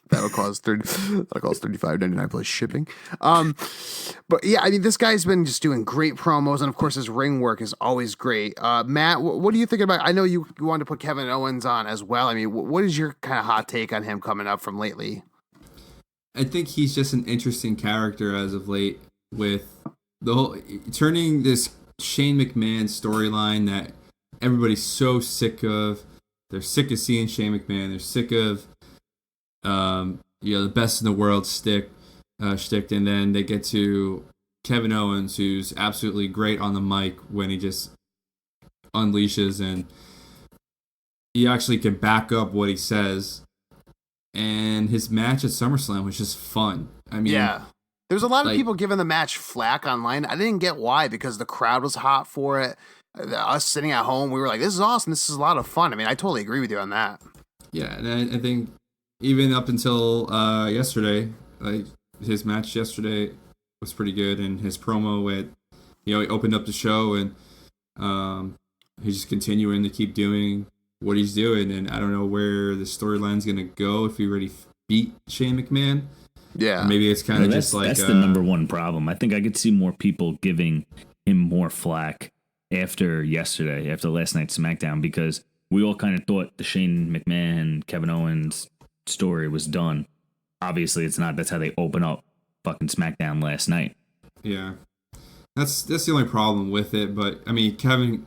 that'll cost $35.99 plus shipping. But yeah, I mean, this guy's been just doing great promos, and of course his ring work is always great. Matt, what do you think about? I know you wanted to put Kevin Owens on as well. I mean, what is your kind of hot take on him coming up from lately? I think he's just an interesting character as of late, with the whole turning this Shane McMahon storyline that everybody's so sick of. They're sick of seeing Shane McMahon. They're sick of, the best in the world shtick, and then they get to Kevin Owens, who's absolutely great on the mic when he just unleashes, and he actually can back up what he says. And his match at SummerSlam was just fun. I mean, yeah. There's a lot of people giving the match flack online. I didn't get why, because the crowd was hot for it. Us sitting at home, we were like, this is awesome. This is a lot of fun. I mean, I totally agree with you on that. Yeah, and I think even up until yesterday, like his match yesterday was pretty good, and his promo with he opened up the show, and he's just continuing to keep doing what he's doing. And I don't know where the storyline's going to go if he already beat Shane McMahon. Yeah. Or maybe it's kind of just like... That's the number one problem. I think I could see more people giving him more flack after last night's SmackDown, because we all kind of thought the Shane McMahon, Kevin Owens story was done. Obviously, it's not. That's how they open up fucking SmackDown last night. Yeah. That's the only problem with it. But, I mean, Kevin...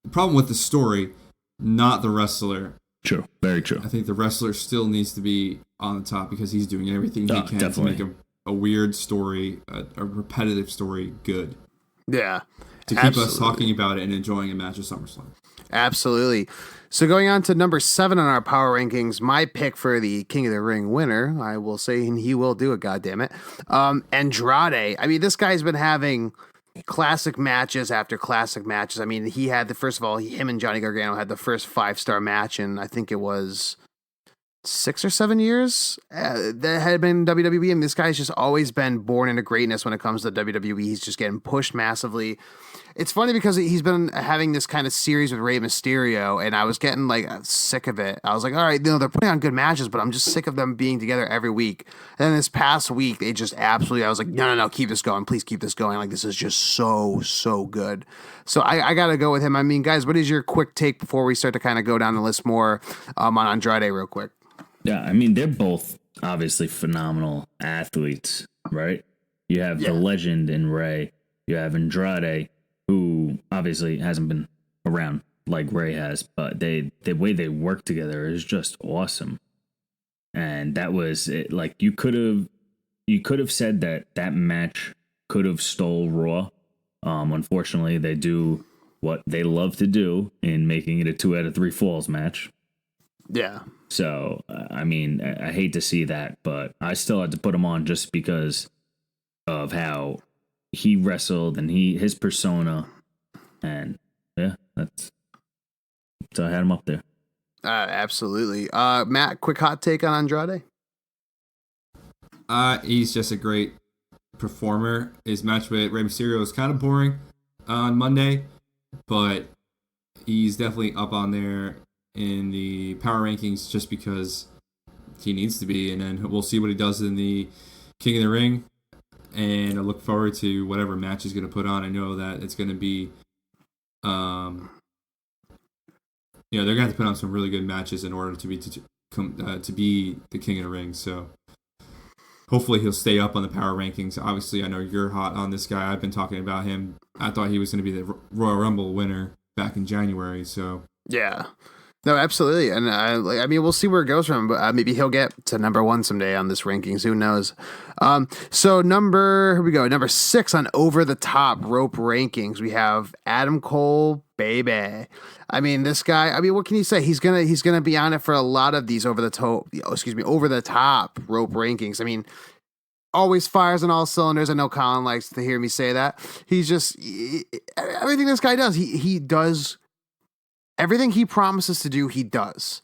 The problem with the story, not the wrestler. True. Very true. I think the wrestler still needs to be on the top because he's doing everything he can definitely. to make a weird story, a repetitive story, good. Yeah. To keep us talking about it and enjoying a match of SummerSlam. Absolutely. So going on to number 7 on our power rankings, my pick for the King of the Ring winner, I will say, and he will do it, goddammit, Andrade. I mean, this guy's been having classic matches after classic matches. I mean, he had him and Johnny Gargano had the first 5-star match in, I think it was 6 or 7 years that had been WWE. And this guy's just always been born into greatness when it comes to WWE. He's just getting pushed massively. It's funny because he's been having this kind of series with Rey Mysterio, and I was getting like sick of it. I was like, all right, they're putting on good matches, but I'm just sick of them being together every week. And then this past week, they just absolutely, I was like, no, keep this going. Please keep this going. Like, this is just so good. So I got to go with him. I mean, guys, what is your quick take before we start to kind of go down the list more on Andrade real quick? Yeah, I mean, they're both obviously phenomenal athletes, right? You have the legend in Rey. You have Andrade, who obviously hasn't been around like Rey has, but the way they work together is just awesome. And that was it. Like, you could have said that match could have stole Raw. Unfortunately, they do what they love to do in making it a 2 out of 3 falls match. Yeah. So, I mean, I hate to see that, but I still had to put him on just because of how he wrestled and his persona. And yeah, so I had him up there. Absolutely. Matt, quick hot take on Andrade? He's just a great performer. His match with Rey Mysterio was kind of boring on Monday, but he's definitely up on there in the power rankings just because he needs to be, and then we'll see what he does in the King of the Ring, and I look forward to whatever match he's going to put on. I know that it's going to be they're going to have to put on some really good matches in order to be the King of the Ring, so hopefully he'll stay up on the power rankings. Obviously, I know you're hot on this guy. I've been talking about him. I thought he was going to be the Royal Rumble winner back in January, so yeah. No, absolutely. And I mean, we'll see where it goes from him, but maybe he'll get to number 1 someday on this rankings. Who knows? So number 6 on over the top rope rankings, we have Adam Cole, baby. I mean, this guy, I mean, what can you say? He's going to be on it for a lot of these over the top rope rankings. I mean, always fires on all cylinders. I know Colin likes to hear me say that. He's just everything this guy does, he does. Everything he promises to do, he does.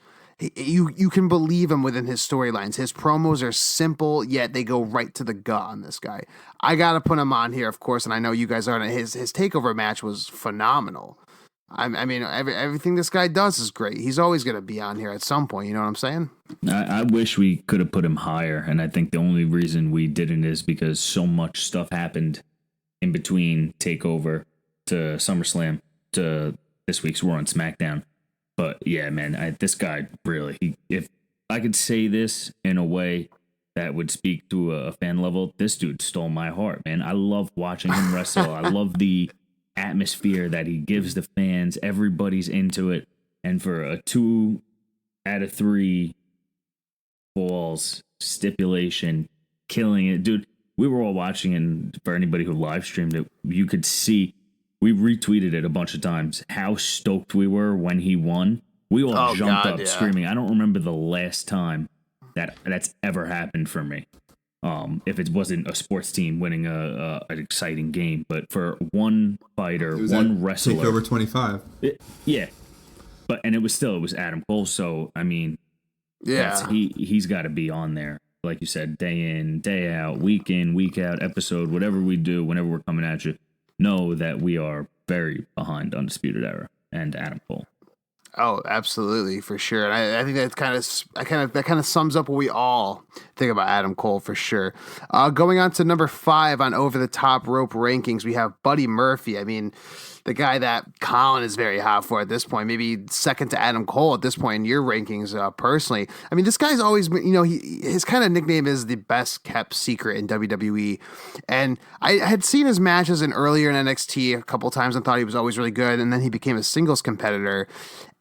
You can believe him within his storylines. His promos are simple, yet they go right to the gut on this guy. I got to put him on here, of course, and I know you guys aren't. His takeover match was phenomenal. I mean, everything this guy does is great. He's always going to be on here at some point. You know what I'm saying? I wish we could have put him higher, and I think the only reason we didn't is because so much stuff happened in between takeover to SummerSlam to this week's Raw and SmackDown. But yeah, man, this guy really, if I could say this in a way that would speak to a fan level, this dude stole my heart, man. I love watching him wrestle. I love the atmosphere that he gives the fans. Everybody's into it. And for a 2 out of 3 falls stipulation, killing it. Dude, we were all watching, and for anybody who live streamed it, you could see, we retweeted it a bunch of times, how stoked we were when he won. We all jumped up screaming. I don't remember the last time that's ever happened for me. If it wasn't a sports team winning an exciting game, but for one fighter, one wrestler, TakeOver 25. Yeah, and it was Adam Cole. So I mean, yeah, he's got to be on there, like you said, day in, day out, week in, week out, episode, whatever we do, whenever we're coming at you. know that we are very behind Undisputed Era and Adam Cole. Oh, absolutely, for sure. And I think that kind of sums up what we all think about Adam Cole for sure. Going on to number 5 on Over the Top Rope rankings, we have Buddy Murphy. I mean, the guy that Colin is very hot for at this point, maybe second to Adam Cole at this point in your rankings, personally. I mean, this guy's always been, his kind of nickname is the best kept secret in WWE. And I had seen his matches earlier in NXT a couple times and thought he was always really good. And then he became a singles competitor.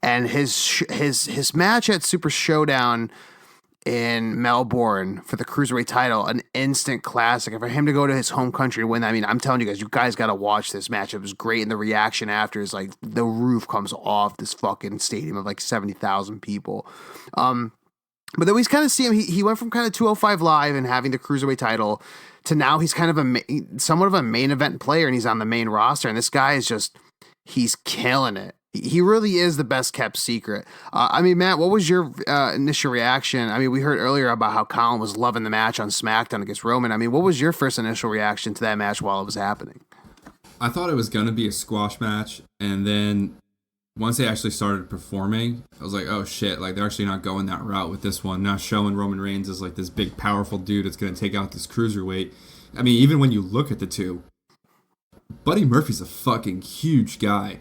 And his match at Super Showdown in Melbourne for the Cruiserweight title, an instant classic. And for him to go to his home country to win, I mean, I'm telling you guys got to watch this match. It was great. And the reaction after is like the roof comes off this fucking stadium of like 70,000 people. But then we kind of see him. He went from kind of 205 Live and having the Cruiserweight title to now he's kind of somewhat of a main event player and he's on the main roster. And this guy is he's killing it. He really is the best kept secret. I mean, Matt, what was your initial reaction? I mean, we heard earlier about how Colin was loving the match on SmackDown against Roman. I mean, what was your first initial reaction to that match while it was happening? I thought it was going to be a squash match. And then once they actually started performing, I was like, oh shit, like they're actually not going that route with this one. Not showing Roman Reigns as like this big, powerful dude that's going to take out this cruiserweight. I mean, even when you look at the two, Buddy Murphy's a fucking huge guy.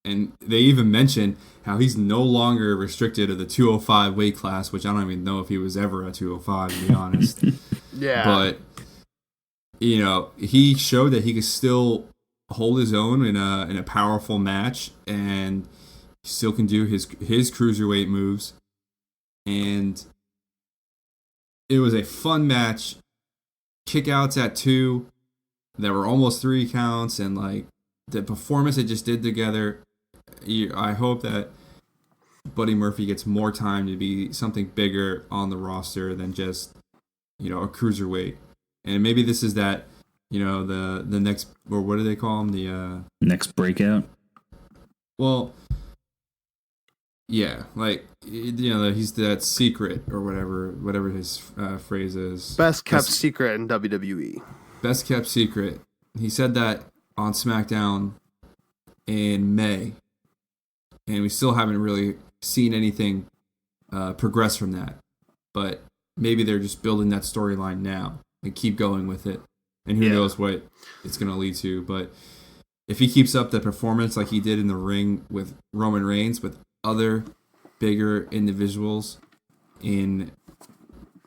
And they even mention how he's no longer restricted to the 205 weight class, which I don't even know if he was ever a 205, to be honest. Yeah. But, he showed that he could still hold his own in a powerful match, and still can do his cruiserweight moves. And it was a fun match. Kickouts at 2. There were almost 3 counts, and like the performance they just did together. I hope that Buddy Murphy gets more time to be something bigger on the roster than just, a cruiserweight. And maybe this is that, the next, or what do they call him? The next breakout. Well, yeah, like, he's that secret or whatever his phrase is. Best kept secret in WWE. Best kept secret. He said that on SmackDown in May, and we still haven't really seen anything progress from that. But maybe they're just building that storyline now and keep going with it, and who knows what it's going to lead to. But if he keeps up the performance like he did in the ring with Roman Reigns, with other bigger individuals in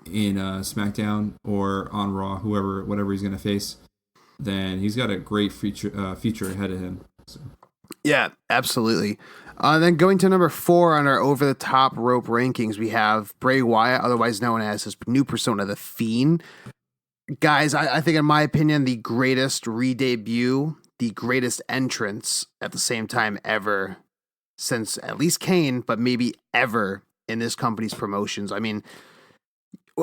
SmackDown or on Raw, whatever he's going to face, then he's got a great future ahead of him. So. Yeah, absolutely. Then going to number 4 on our Over the Top Rope rankings, we have Bray Wyatt, otherwise known as his new persona, The Fiend. Guys, I think in my opinion, the greatest re-debut, the greatest entrance at the same time ever since at least Kane, but maybe ever in this company's promotions. I mean,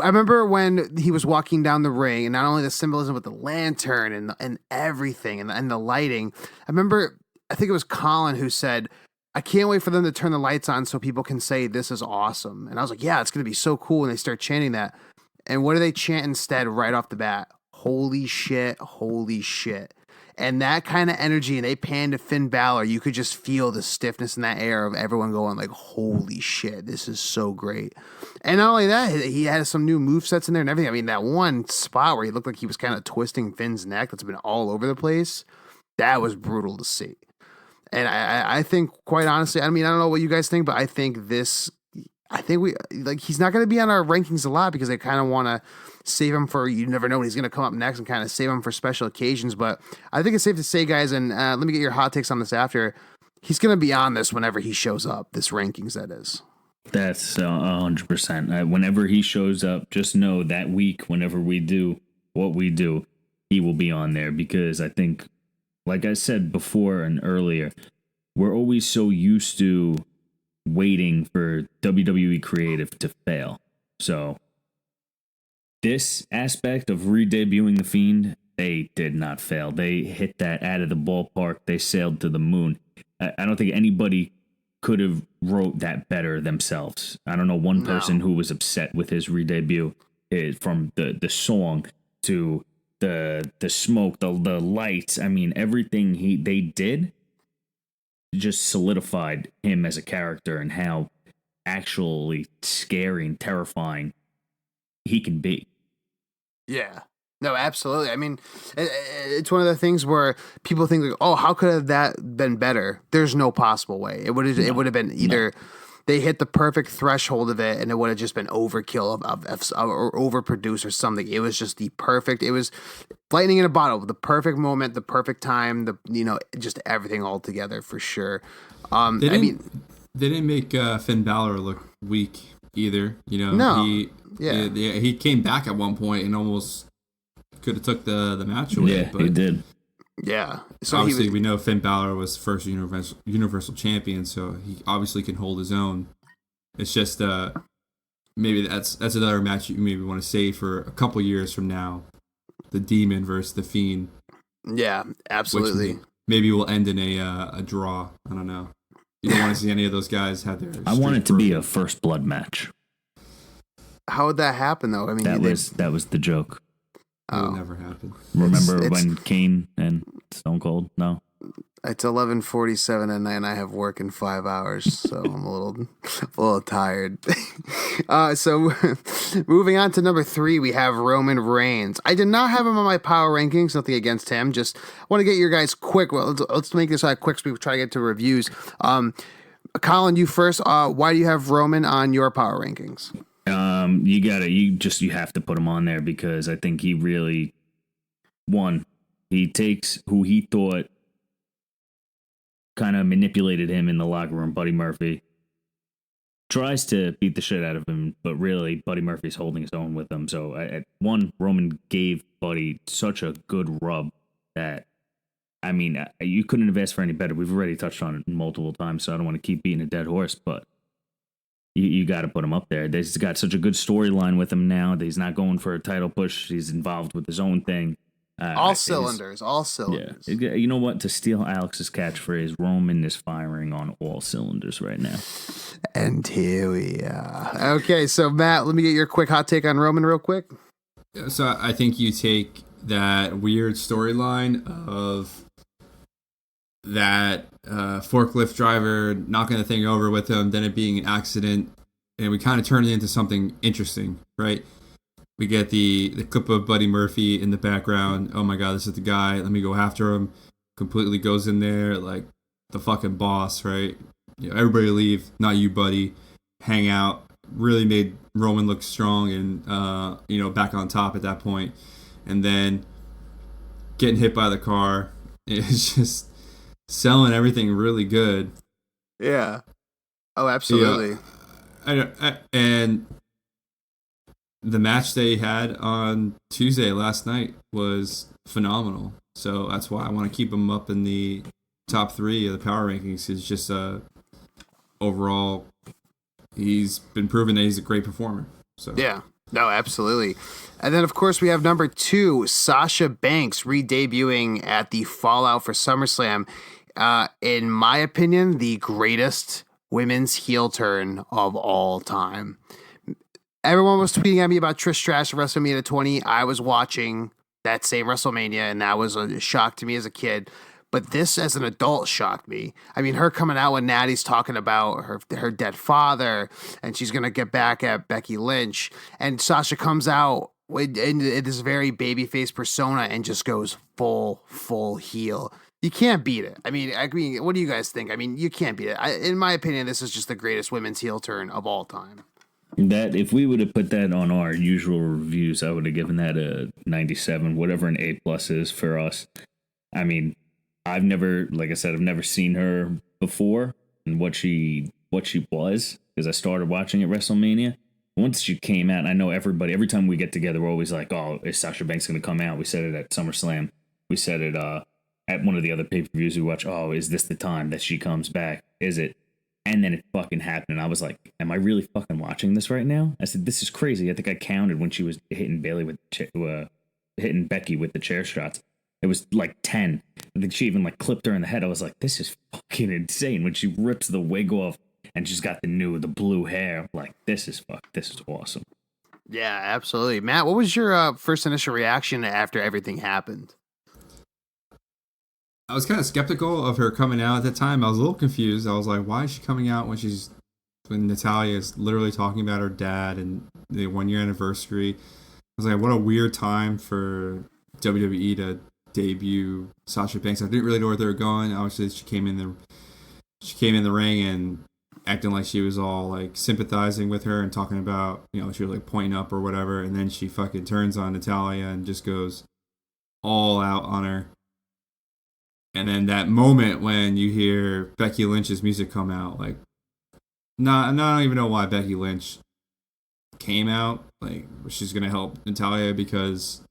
I remember when he was walking down the ring, and not only the symbolism with the lantern and everything and the lighting. I remember, I think it was Colin who said, I can't wait for them to turn the lights on so people can say this is awesome. And I was like, yeah, it's going to be so cool. And they start chanting that. And what do they chant instead right off the bat? Holy shit, holy shit. And that kind of energy, and they pan to Finn Balor, you could just feel the stiffness in that air of everyone going like, holy shit, this is so great. And not only that, he had some new movesets in there and everything. I mean, that one spot where he looked like he was kind of twisting Finn's neck that's been all over the place, that was brutal to see. And I think, quite honestly, I mean, I don't know what you guys think, but I think he's not going to be on our rankings a lot because they kind of want to save him for, you never know when he's going to come up next and kind of save him for special occasions. But I think it's safe to say, guys, and let me get your hot takes on this after, he's going to be on this whenever he shows up, this rankings, that is. That's 100%. Whenever he shows up, just know that week, whenever we do what we do, he will be on there because I think, like I said before and earlier, we're always so used to waiting for WWE creative to fail. So this aspect of re-debuting The Fiend, they did not fail. They hit that out of the ballpark. They sailed to the moon. I don't think anybody could have wrote that better themselves. I don't know one person who was upset with his re-debut, from the song to the smoke, the lights. I mean, everything they did just solidified him as a character and how actually scary and terrifying he can be. Yeah. No, absolutely. I mean, it's one of the things where people think, like, "Oh, how could have that been better?" There's no possible way. It would have been either they hit the perfect threshold of it, and it would have just been overkill or overproduced or something. It was just the perfect. It was lightning in a bottle, the perfect moment, the perfect time, just everything all together for sure. They didn't make Finn Balor look weak either. No. He came back at one point and almost could have took the match away. Yeah, but he did. Yeah. So obviously, we know Finn Balor was first Universal Champion, so he obviously can hold his own. It's just maybe that's another match you maybe want to save for a couple years from now. The Demon versus the Fiend. Yeah, absolutely. Which maybe will end in a draw. I don't know. You don't want to see any of those guys have their. I want it to be a first blood match. How would that happen, though? I mean, that was the joke. It would never happen. Remember when Kane and Stone Cold? No. It's 11:47 at night, and I have work in 5 hours, so I'm a little tired. So moving on to number 3, we have Roman Reigns. I did not have him on my power rankings. Nothing against him. Just want to get your guys quick. Well, let's make this quick so we try to get to reviews. Colin, you first. Why do you have Roman on your power rankings? You have to put him on there because I think he really he takes who he thought kind of manipulated him in the locker room, Buddy Murphy, tries to beat the shit out of him, but really Buddy Murphy's holding his own with him. So Roman gave Buddy such a good rub that, I mean, you couldn't have asked for any better. We've already touched on it multiple times, so I don't want to keep beating a dead horse, but you got to put him up there. He's got such a good storyline with him now that he's not going for a title push. He's involved with his own thing. All cylinders. Yeah. You know what? To steal Alex's catchphrase, Roman is firing on all cylinders right now. And here we are. Okay, so Matt, let me get your quick hot take on Roman real quick. So I think you take that weird storyline of that forklift driver knocking the thing over with him, then it being an accident, and we kind of turn it into something interesting, right? We get the clip of Buddy Murphy in the background. Oh my God, this is the guy. Let me go after him. Completely goes in there like the fucking boss, right? Everybody leave, not you, Buddy. Hang out. Really made Roman look strong and back on top at that point. And then getting hit by the car. It's just selling everything really good. Yeah. Oh, absolutely. And the match they had on Tuesday last night was phenomenal. So that's why I want to keep him up in the top 3 of the power rankings. It's just overall, he's been proven that he's a great performer. So yeah. No, absolutely. And then, of course, we have number 2, Sasha Banks, re-debuting at the Fallout for SummerSlam. In my opinion, the greatest women's heel turn of all time. Everyone was tweeting at me about Trish Stratus at WrestleMania 20. I was watching that same WrestleMania, and that was a shock to me as a kid. But this, as an adult, shocked me. I mean, her coming out when Natty's talking about her dead father, and she's going to get back at Becky Lynch. And Sasha comes out in this very babyface persona and just goes full heel. You can't beat it. I mean, what do you guys think? I mean, you can't beat it. In my opinion, this is just the greatest women's heel turn of all time. That if we would have put that on our usual reviews, I would have given that a 97, whatever an A+ is for us. I mean, I've never seen her before and what she was, because I started watching at WrestleMania. Once she came out, and I know everybody, every time we get together, we're always like, oh, is Sasha Banks going to come out? We said it at SummerSlam. We said it at one of the other pay-per-views we watch. Oh, is this the time that she comes back? Is it? And then it fucking happened. And I was like, am I really fucking watching this right now? I said, this is crazy. I think I counted when she was hitting hitting Becky with the chair shots. It was like 10. I think she even clipped her in the head. I was like, this is fucking insane. When she rips the wig off and she's got the blue hair, I'm like, this is awesome. Yeah, absolutely. Matt, what was your first initial reaction after everything happened? I was kind of skeptical of her coming out at the time. I was a little confused. I was like, why is she coming out when Natalia is literally talking about her dad and the 1 year anniversary? I was like, what a weird time for WWE to debut Sasha Banks. I didn't really know where they were going. Obviously, she came in the ring and acting like she was all like sympathizing with her and talking about, she was like pointing up or whatever, and then she fucking turns on Natalia and just goes all out on her. And then that moment when you hear Becky Lynch's music come out, like, I don't even know why Becky Lynch came out. Like, she's gonna help Natalia because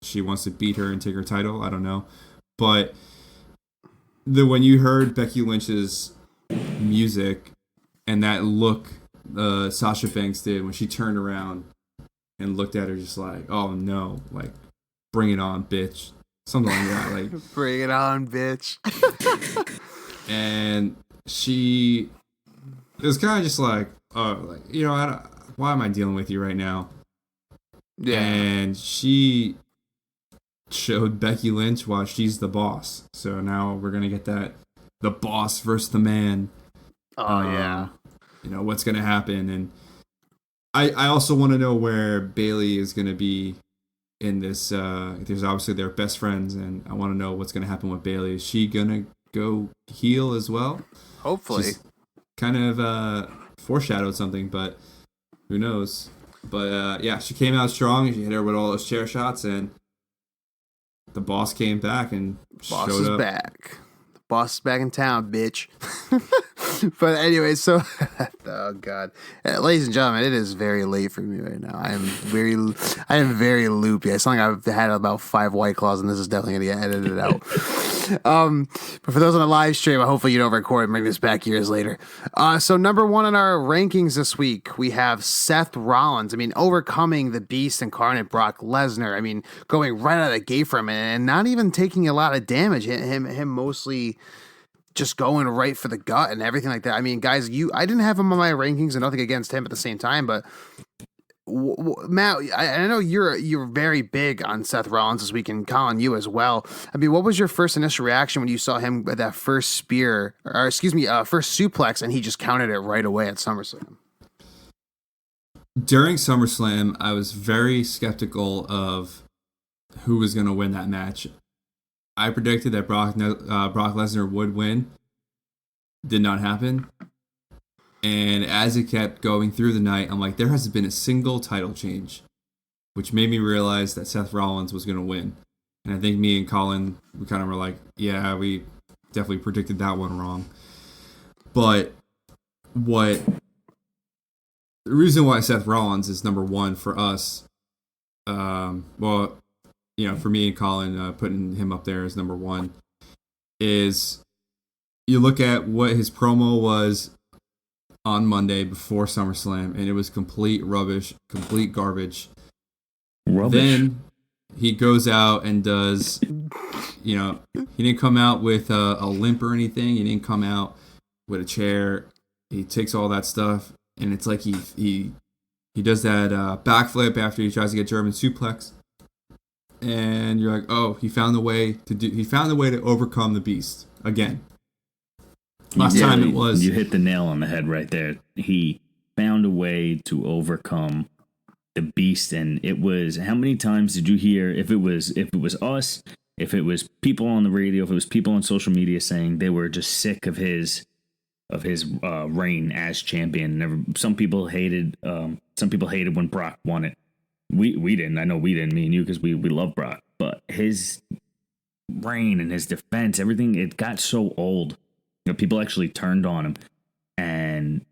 she wants to beat her and take her title. I don't know, but when you heard Becky Lynch's music and that look Sasha Banks did when she turned around and looked at her, just like, oh no, like, bring it on, bitch. Something like that, like bring it on, bitch. And it was kind of just like, why am I dealing with you right now? Yeah. And she showed Becky Lynch why she's the boss. So now we're gonna get the boss versus the man. Oh yeah. What's gonna happen, and I also want to know where Bayley is gonna be in this. There's obviously they're best friends, and I want to know what's going to happen with Bayley. Is she going to go heel as well? Hopefully. She's kind of foreshadowed something, but who knows? But yeah, she came out strong. She hit her with all those chair shots, and the boss came back and boss showed is up. back. The boss is back in town, bitch. But anyway, so oh god, ladies and gentlemen, it is very late for me right now. I am very loopy. I sound like I've had about 5 White Claws, and this is definitely gonna get edited out. But for those on the live stream, hopefully you don't record and bring this back years later. So number 1 in our rankings this week, we have Seth Rollins. I mean, overcoming the Beast incarnate Brock Lesnar. I mean, going right out of the gate for him and not even taking a lot of damage. Him mostly just going right for the gut and everything like that. I mean, guys, I didn't have him on my rankings and nothing against him at the same time, but Matt, I know you're very big on Seth Rollins this week, and Colin, you as well. I mean, what was your first initial reaction when you saw him with that first first suplex, and he just counted it right away at SummerSlam? During SummerSlam, I was very skeptical of who was going to win that match. I predicted that Brock Lesnar would win. Did not happen. And as it kept going through the night, I'm like, there hasn't been a single title change, which made me realize that Seth Rollins was going to win. And I think me and Colin, we kind of were like, yeah, we definitely predicted that one wrong. But the reason why Seth Rollins is number 1 for us, for me and Colin, putting him up there as number 1, is you look at what his promo was on Monday before SummerSlam, and it was complete rubbish, complete garbage. Then he goes out and does, he didn't come out with a limp or anything. He didn't come out with a chair. He takes all that stuff, and it's like he does that backflip after he tries to get German suplex. And you're like, oh, he found a way to overcome the Beast again. Last time it was, you hit the nail on the head right there. He found a way to overcome the Beast, and it was, how many times did you hear, if it was us, if it was people on the radio, if it was people on social media saying they were just sick of his reign as champion. Some people hated when Brock won it. We didn't. I know we didn't. Me and you, because we love Brock. But his reign and his defense, everything, it got so old. People actually turned on him, and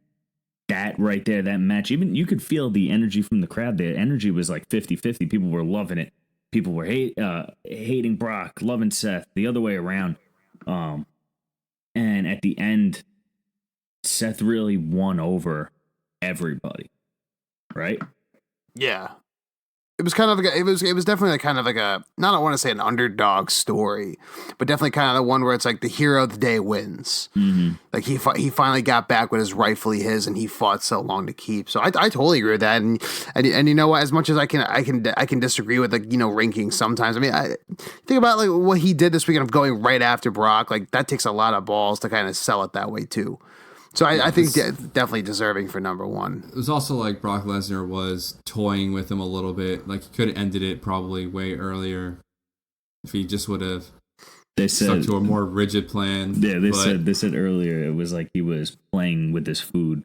that right there, that match, even you could feel the energy from the crowd. The energy was like 50-50. People were loving it. People were hating Brock, loving Seth. The other way around. And at the end, Seth really won over everybody, right? Yeah. it was kind of like it was definitely like kind of like a, not, I don't want to say an underdog story, but definitely kind of the one where it's like the hero of the day wins. Mm-hmm. Like he finally got back what is rightfully his, and he fought so long to keep. So I totally agree with that. And you know what? As much as I can disagree with, like, rankings sometimes. I mean, I think about like what he did this weekend of going right after Brock. Like that takes a lot of balls to kind of sell it that way too. So I think definitely deserving for number one. It was also like Brock Lesnar was toying with him a little bit. Like he could have ended it probably way earlier if he just would have stuck to a more rigid plan. Yeah, they said earlier it was like he was playing with his food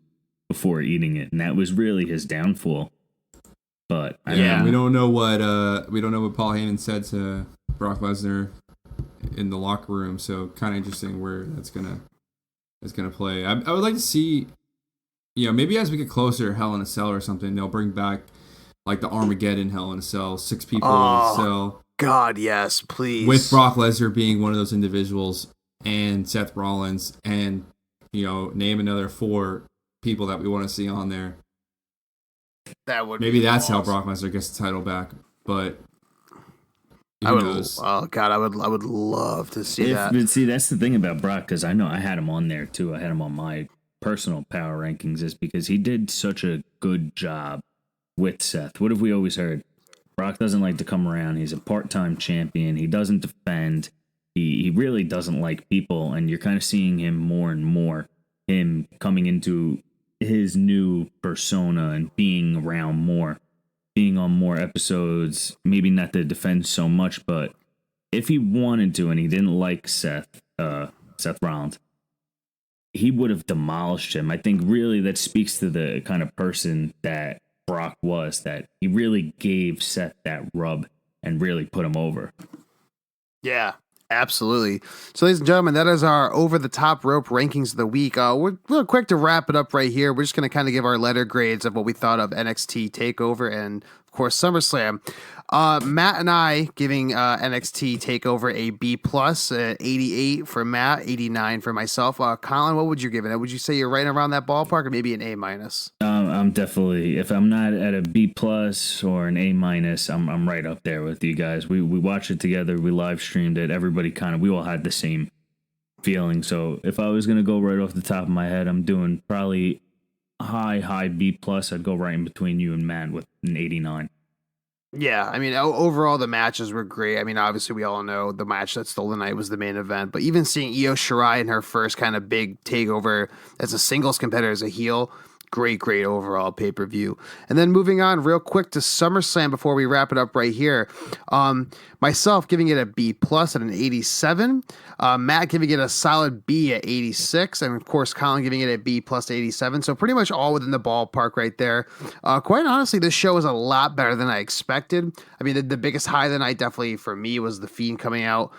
before eating it, and that was really his downfall. But we don't know what Paul Heyman said to Brock Lesnar in the locker room. So kind of interesting where that's gonna play. I would like to see, maybe as we get closer, Hell in a Cell or something, they'll bring back like the Armageddon Hell in a Cell, 6 people in a cell. God, yes, please. With Brock Lesnar being one of those individuals, and Seth Rollins, and name another 4 people that we want to see on there. That would maybe be that's awesome. how Brock Lesnar gets the title back, but. Oh God, I would love to see that. But see, that's the thing about Brock, because I know I had him on there too. I had him on my personal power rankings, is because he did such a good job with Seth. What have we always heard? Brock doesn't like to come around. He's a part-time champion. He doesn't defend. He really doesn't like people, and you're kind of seeing him more and more. Him coming into his new persona and being around more. Being on more episodes, maybe not to defend so much, but if he wanted to and he didn't like Seth Rollins, he would have demolished him. I think really that speaks to the kind of person that Brock was, that he really gave Seth that rub and really put him over. Yeah, absolutely. So, ladies and gentlemen, that is our over the top rope rankings of the week. We're real quick to wrap it up right here. We're just going to kind of give our letter grades of what we thought of NXT TakeOver and, of course, SummerSlam. Matt and I giving NXT TakeOver a B+, 88 for Matt, 89 for myself. Colin, what would you give it? Would you say you're right around that ballpark, or maybe an A-? I'm definitely, if I'm not at a B+ or an A-, I'm right up there with you guys. We watched it together. We live streamed it. Everybody we all had the same feeling. So if I was going to go right off the top of my head, I'm doing probably high B+. I'd go right in between you and Matt with an 89. Yeah, I mean, overall, the matches were great. I mean, obviously, we all know the match that stole the night was the main event, but even seeing Io Shirai in her first kind of big takeover as a singles competitor, as a heel, great overall pay-per-view. And then moving on real quick to SummerSlam before we wrap it up right here. Myself giving it a B+ at an 87. Matt giving it a solid B at 86. And of course, Colin giving it a B+ at 87. So pretty much all within the ballpark right there. Quite honestly, this show was a lot better than I expected. I mean, the biggest high of the night definitely for me was The Fiend coming out.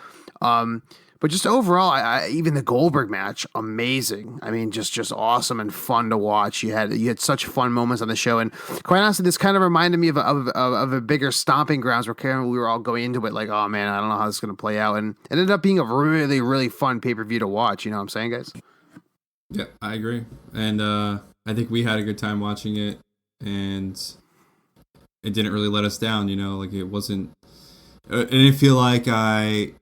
But just overall, I even the Goldberg match, amazing. I mean, just awesome and fun to watch. You had such fun moments on the show, and quite honestly, this kind of reminded me of a bigger stomping grounds where we were all going into it like, oh man, I don't know how this is going to play out, and it ended up being a really, really fun pay-per-view to watch. You know what I'm saying, guys? Yeah, I agree, and I think we had a good time watching it, and it didn't really let us down. Like it wasn't. It didn't feel like I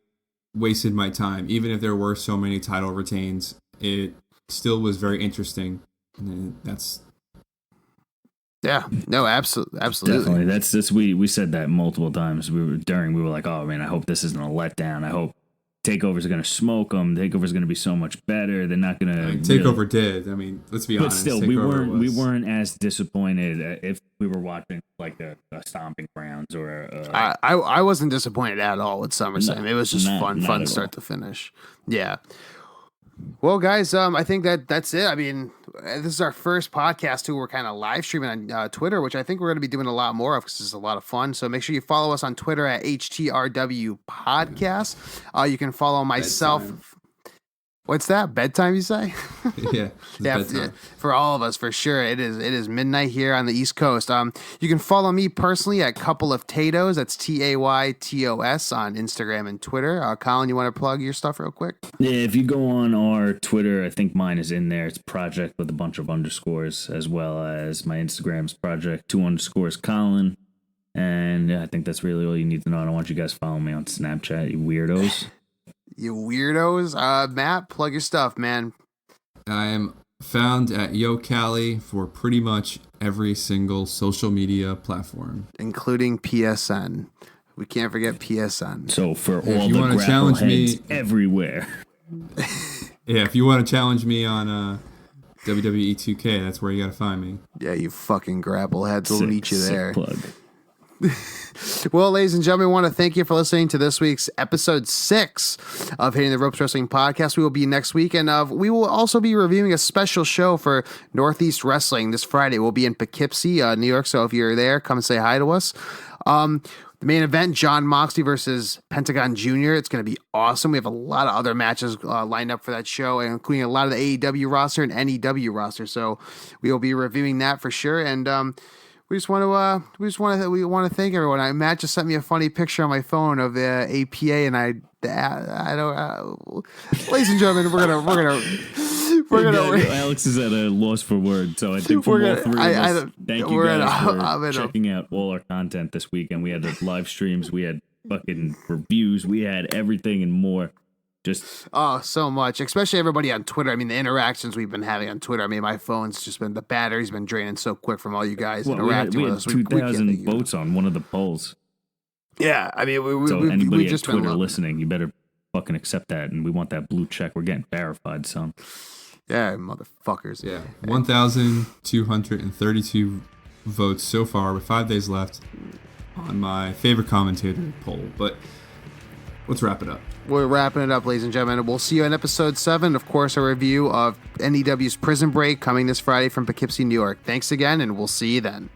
wasted my time, even if there were so many title retains. It still was very interesting, and absolutely Definitely. That's we said that multiple times. We were like, oh man, I hope this isn't a letdown. I hope TakeOver's going to smoke them. TakeOver's going to be so much better. They're not going to. TakeOver did. I mean, let's be honest. But still, we weren't as disappointed if we were watching like a Stomping Grounds or. I wasn't disappointed at all with SummerSlam. It was just fun start to finish. Yeah. Well, guys, I think that's it. I mean, this is our first podcast too. We're kind of live streaming on Twitter, which I think we're going to be doing a lot more of because it's a lot of fun. So make sure you follow us on Twitter at HTRW Podcast. You can follow myself. Bedtime. What's that? Bedtime, you say? Yeah. Yeah, for all of us, for sure. It is midnight here on the East Coast. You can follow me personally at Couple of Tatoes. That's TAYTOS on Instagram and Twitter. Colin, you want to plug your stuff real quick? Yeah, if you go on our Twitter, I think mine is in there. It's project with a bunch of underscores, as well as my Instagram's project 2 underscores Colin. And And yeah, I think that's really all you need to know. I don't want you guys following me on Snapchat, you weirdos. You weirdos. Matt, plug your stuff, man. I am found at Yo Cali for pretty much every single social media platform, including PSN. We can't forget PSN. So for if all you the wanna grapple challenge heads me- everywhere. Yeah, if you want to challenge me on WWE 2K, that's where you got to find me. Yeah, you fucking grapple heads. We'll meet you there. Plug. Well, ladies and gentlemen, I want to thank you for listening to this week's episode 6 of Hitting the Ropes Wrestling Podcast. We will be next week, and we will also be reviewing a special show for Northeast Wrestling this Friday. We'll be in Poughkeepsie, New York, so if you're there, come and say hi to us. The main event, John Moxley versus Pentagon Jr. It's going to be awesome. We have a lot of other matches lined up for that show, including a lot of the AEW roster and NEW roster. So we will be reviewing that for sure. And we want to thank everyone. Matt just sent me a funny picture on my phone of the APA, and I don't. Ladies and gentlemen, we're gonna. Alex is at a loss for words, so I think for all three of us, thank you guys for checking out all our content this weekend. We had the live streams, we had fucking reviews, we had everything and more. Just so much, especially everybody on Twitter. I mean, the interactions we've been having on Twitter. I mean, my phone's just been, the battery's been draining so quick from all you guys interacting with us. We had 2,000 votes on one of the polls. Yeah, I mean, so anybody at Twitter listening, you better fucking accept that, and we want that blue check. We're getting verified, son. Yeah, motherfuckers. Yeah, 1,232 votes so far with 5 days left on my favorite commentator poll. But let's wrap it up. We're wrapping it up, ladies and gentlemen. We'll see you in episode 7. Of course, a review of NEW's Prison Break coming this Friday from Poughkeepsie, New York. Thanks again, and we'll see you then.